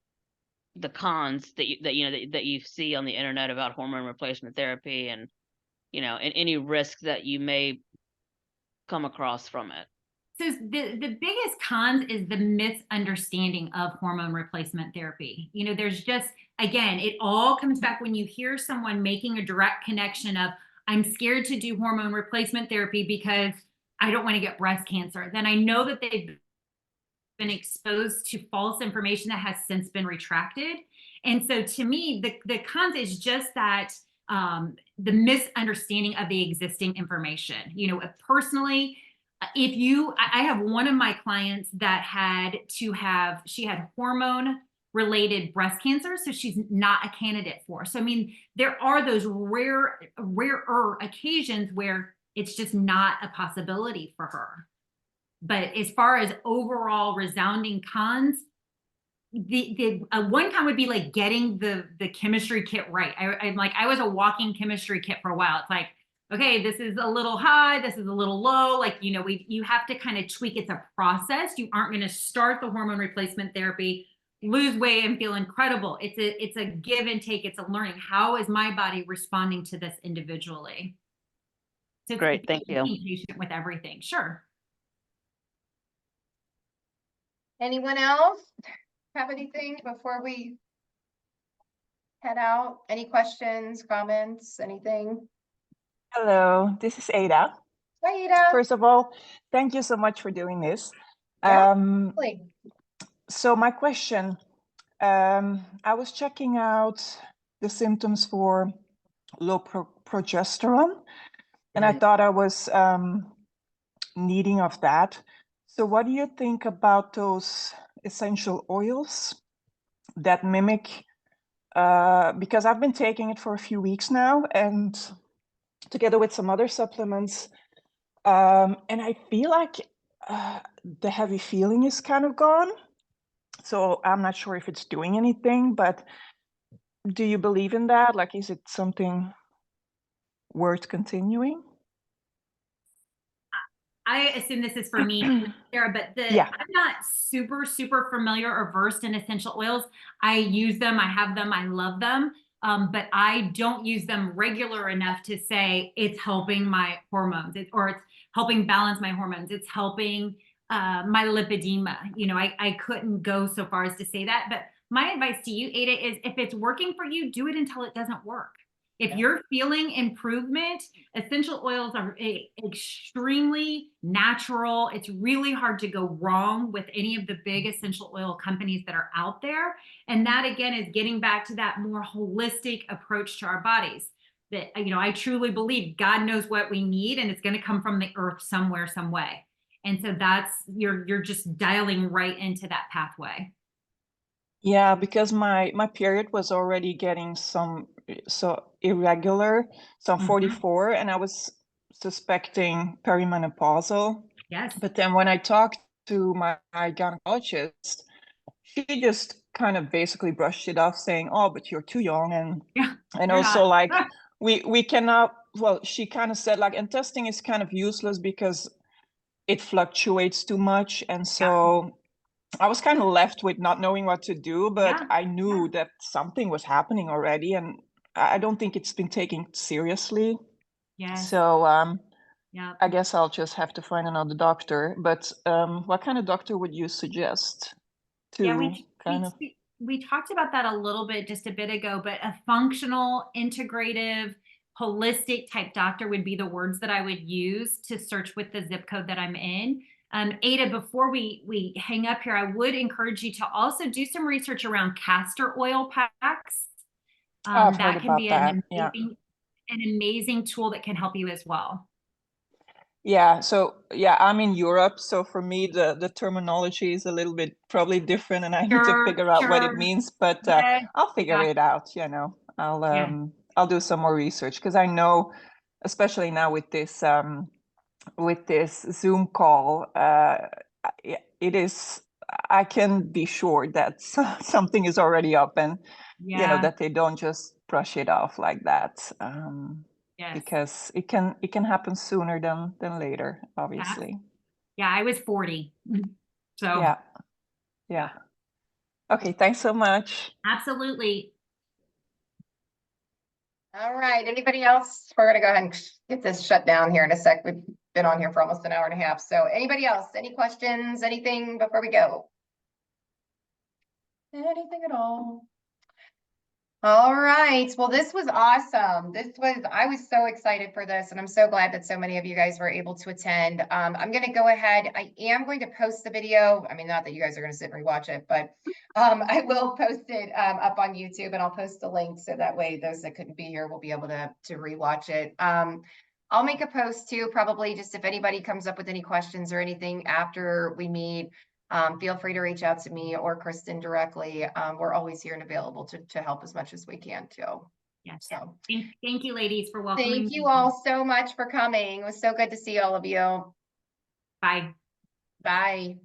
that you see on the internet about hormone replacement therapy, and and any risk that you may come across from it? So the biggest cons is the misunderstanding of hormone replacement therapy. There's just, again, it all comes back when you hear someone making a direct connection of, I'm scared to do hormone replacement therapy because I don't want to get breast cancer. Then I know that they've been exposed to false information that has since been retracted. And so to me, the cons is just that the misunderstanding of the existing information. Personally, I have one of my clients that she had hormone related breast cancer, so she's not a candidate for. So, I mean, there are those rarer occasions where it's just not a possibility for her. But as far as overall resounding cons, the one con would be like getting the chemistry kit right. I was a walking chemistry kit for a while. It's like, okay, this is a little high, this is a little low. Like, you have to kind of tweak. It's a process. You aren't going to start the hormone replacement therapy lose weight and feel incredible. It's a give and take. It's a learning. How is my body responding to this individually? So Great, thank you. Being patient with everything. Sure. Anyone else have anything before we head out? Any questions, comments, anything? Hello, this is Ada. Hi, Ada. First of all, thank you so much for doing this. Yeah, Um, Please. so my question, I was checking out the symptoms for low progesterone, and I thought I was needing of that. So what do you think about those essential oils that mimic, because I've been taking it for a few weeks now, and together with some other supplements, and I feel like the heavy feeling is kind of gone. So I'm not sure if it's doing anything, but do you believe in that? Like, is it something worth continuing? I assume this is for me, Sarah, but Yeah. I'm not super familiar or versed in essential oils. I use them, I have them, I love them. But I don't use them regular enough to say it's helping my hormones, or it's helping balance my hormones. It's helping my lipedema. You know, I couldn't go so far as to say that, but my advice to you, Ada, is if it's working for you, do it until it doesn't work. If you're feeling improvement, essential oils are extremely natural. It's really hard to go wrong with any of the big essential oil companies that are out there. And that, again, is getting back to that more holistic approach to our bodies. That, you know, I truly believe God knows what we need, and it's going to come from the earth somewhere, some way. And so that's, you're just dialing right into that pathway. Yeah, because my period was already getting so irregular, so I'm 44, and I was suspecting perimenopausal. Yes. But then when I talked to my gynecologist, she just kind of basically brushed it off, saying, "Oh, but you're too young," and also like we cannot. Well, she kind of said like, and testing is kind of useless because it fluctuates too much, and so. I was kind of left with not knowing what to do, but I knew that something was happening already, and I don't think it's been taken seriously. Yes. So Yeah. I guess I'll just have to find another doctor. But what kind of doctor would you suggest to we talked about that a little bit just a bit ago, but a functional, integrative, holistic type doctor would be the words that I would use to search with the zip code that I'm in. Ada, before we hang up here, I would encourage you to also do some research around castor oil packs. I've heard That can about be that. an amazing tool that can help you as well. Yeah, so yeah, I'm in Europe, so for me the terminology is a little bit probably different, and I need to figure out what it means, but I'll figure it out, you know. I'll do some more research, because I know, especially now with this Zoom call, it is, I can be sure that something is already up, and you know, that they don't just brush it off like that. Because it can happen sooner than later, obviously. Yeah, I was 40. So yeah. Okay, thanks so much. Absolutely. All right, anybody else? We're gonna go ahead and get this shut down here in a sec. We've been on here for almost an hour and a half. So anybody else, any questions, anything before we go? Anything at all? All right, well, this was awesome. I was so excited for this, and I'm so glad that so many of you guys were able to attend. I'm gonna go ahead, I am going to post the video. I mean, not that you guys are gonna sit and rewatch it, but I will post it up on YouTube, and I'll post a link so that way those that couldn't be here will be able to rewatch it. I'll make a post too, probably just if anybody comes up with any questions or anything after we meet. Feel free to reach out to me or Kristin directly. We're always here and available to help as much as we can too. Yes. So thank you, ladies, for welcoming. Thank you all so much for coming. It was so good to see all of you. Bye. Bye.